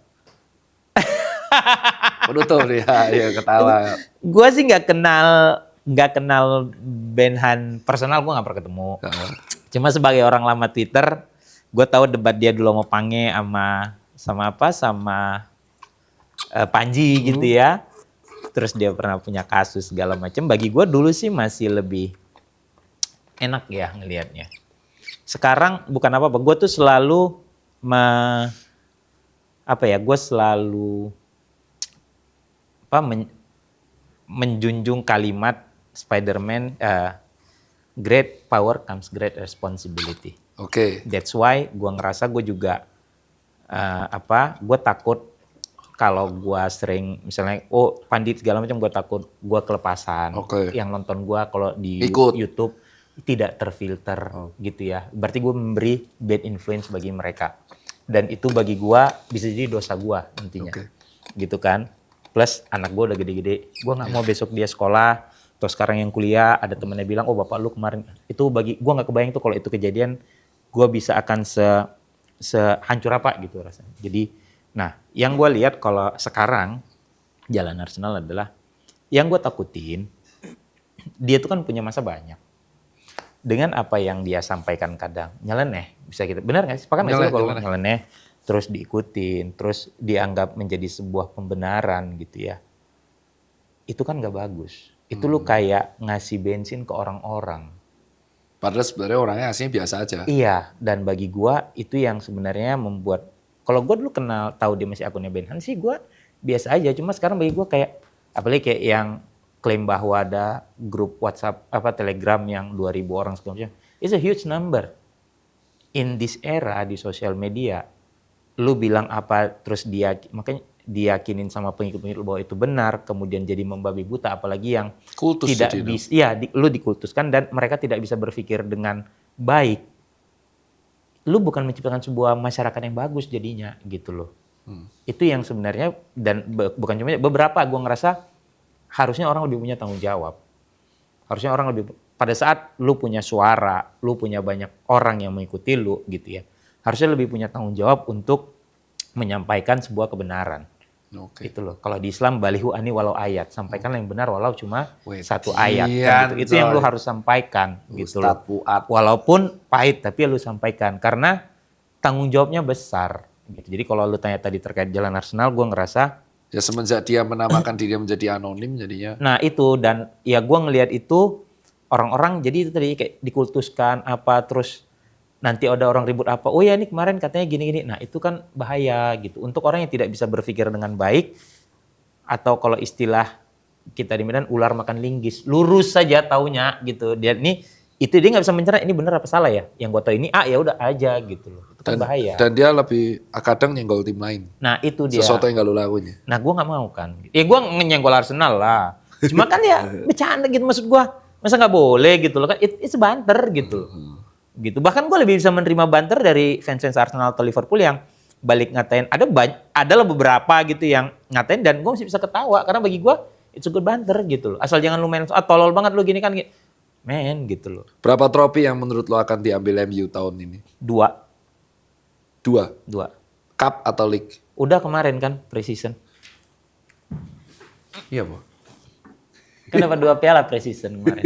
Penutup nih, ya ketawa. Gue sih nggak kenal Benhan personal, gue nggak pernah ketemu. Cuma sebagai orang lama Twitter, gue tahu debat dia dulu sama Pange sama Panji gitu ya. Terus dia pernah punya kasus segala macam. Bagi gue dulu sih masih lebih enak ya ngelihatnya. Sekarang bukan apa-apa, gue tuh selalu gue selalu menjunjung kalimat Spider-Man, great power comes great responsibility. Oke. That's why gue ngerasa gue juga gue takut kalau gue sering misalnya pandit segala macam, gue takut gue kelepasan. Oke. Yang nonton gue kalau di Ikut. YouTube tidak terfilter gitu ya. Berarti gue memberi bad influence bagi mereka. Dan itu bagi gue bisa jadi dosa gue nantinya. Oke. Gitu kan. Plus anak gue udah gede-gede. Gue gak mau besok dia sekolah. Terus sekarang yang kuliah ada temennya bilang, oh bapak lu kemarin. Itu bagi gue gak kebayang tuh kalau itu kejadian. Gue bisa akan sehancur apa gitu rasanya. Jadi nah yang gue lihat kalau sekarang jalan Arsenal adalah yang gue takutin. Dia tuh kan punya masa banyak. Dengan apa yang dia sampaikan kadang nyeleneh, bisa gitu. Benar nggak sih? Sepakat nggak sih kalau nyeleneh terus diikutin, terus dianggap menjadi sebuah pembenaran gitu ya? Itu kan nggak bagus. Itu lu kayak ngasih bensin ke orang-orang. Padahal sebenarnya orangnya aslinya biasa aja. Iya, dan bagi gua itu yang sebenarnya membuat, kalau gua dulu tahu dia masih akunnya Benhan sih, gua biasa aja. Cuma sekarang bagi gua kayak, apalagi kayak yang klaim bahwa ada grup WhatsApp Telegram yang 2.000 orang segala macam. It's a huge number. In this era di sosial media, lu bilang apa terus dia, makanya diyakinin sama pengikut-pengikut bahwa itu benar, kemudian jadi membabi buta, apalagi yang Kultus tidak jadi, bisa, lu dikultuskan dan mereka tidak bisa berpikir dengan baik. Lu bukan menciptakan sebuah masyarakat yang bagus jadinya gitu loh. Itu yang sebenarnya, dan bukan cuma beberapa, gue ngerasa harusnya orang lebih punya tanggung jawab. Harusnya orang lebih, pada saat lu punya suara, lu punya banyak orang yang mengikuti lu gitu ya, harusnya lebih punya tanggung jawab untuk menyampaikan sebuah kebenaran. Oke. Itu loh. Kalau di Islam balihu ani walau ayat, sampaikan yang benar walau cuma satu ayat. Wedian, Kan, gitu. Itu yang lu coy. harus sampaikan gitu loh. Ustadz Fuad. Walaupun pahit tapi lu sampaikan karena tanggung jawabnya besar. Gitu. Jadi kalau lu tanya tadi terkait Jalan Arsenal, gue ngerasa Ya semenjak dia menamakan dirinya menjadi anonim jadinya. nah itu, dan ya gue ngelihat itu orang-orang jadi itu tadi kayak dikultuskan apa, terus nanti ada orang ribut apa, oh ya ini kemarin katanya gini-gini. Nah itu kan bahaya gitu. Untuk orang yang tidak bisa berpikir dengan baik, atau kalau istilah kita di Medan ular makan linggis, lurus saja taunya gitu. Dia dia nggak bisa mencerna ini benar apa salah ya. Yang gue tahu ini ya udah aja gitu loh. Itu kan bahaya. Dan dia lebih kadang nyenggol tim lain. Nah itu dia. Sesuatu yang gak lu lakuin ya. Nah gue nggak mau kan. Ya gue nyenggol Arsenal lah. Cuma kan ya bercanda gitu maksud gue. Masa nggak boleh gitu loh kan? Itu banter gitu. Gitu. Bahkan gue lebih bisa menerima banter dari fans-fans Arsenal atau Liverpool yang balik ngatain. Ada lah beberapa gitu yang ngatain dan gue masih bisa ketawa karena bagi gue itu good banter gitu loh. Asal jangan lu main tolol banget lu gini kan, men gitu loh. Berapa trofi yang menurut lo akan diambil MU tahun ini? 2. Cup atau league? Udah kemarin kan pre-season. Iya, Bu. Kan dapat 2 piala pre-season kemarin.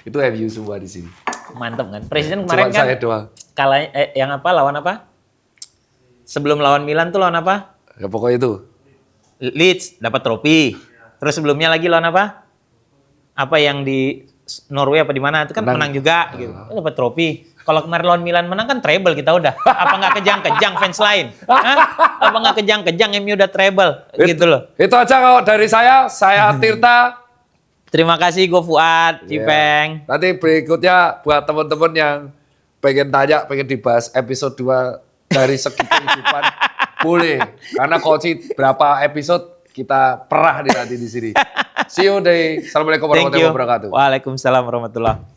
itu MU semua di sini. Mantep kan. Pre-season kemarin Cuma kan saya doang. kalah yang apa, lawan apa? Sebelum lawan Milan tuh lawan apa? Ya pokoknya itu. Leeds dapat trofi. Terus sebelumnya lagi lawan apa? Apa yang di Norway apa di mana itu kan menang juga gitu. Dapat trofi. Kalau kemarin lawan Milan menang kan treble kita udah. Apa nggak kejang-kejang fans lain? Hah? Apa nggak kejang-kejang MU udah treble gitu loh. Itu aja kalau dari saya Tirta. Terima kasih gue Fuad, Cipeng. Nanti berikutnya buat teman-teman yang pengen tanya, pengen dibahas episode 2 dari segi kehidupan, boleh. Karena Koci berapa episode kita perah nanti di sini. See you day. Assalamualaikum warahmatullahi wabarakatuh. Waalaikumsalam warahmatullahi.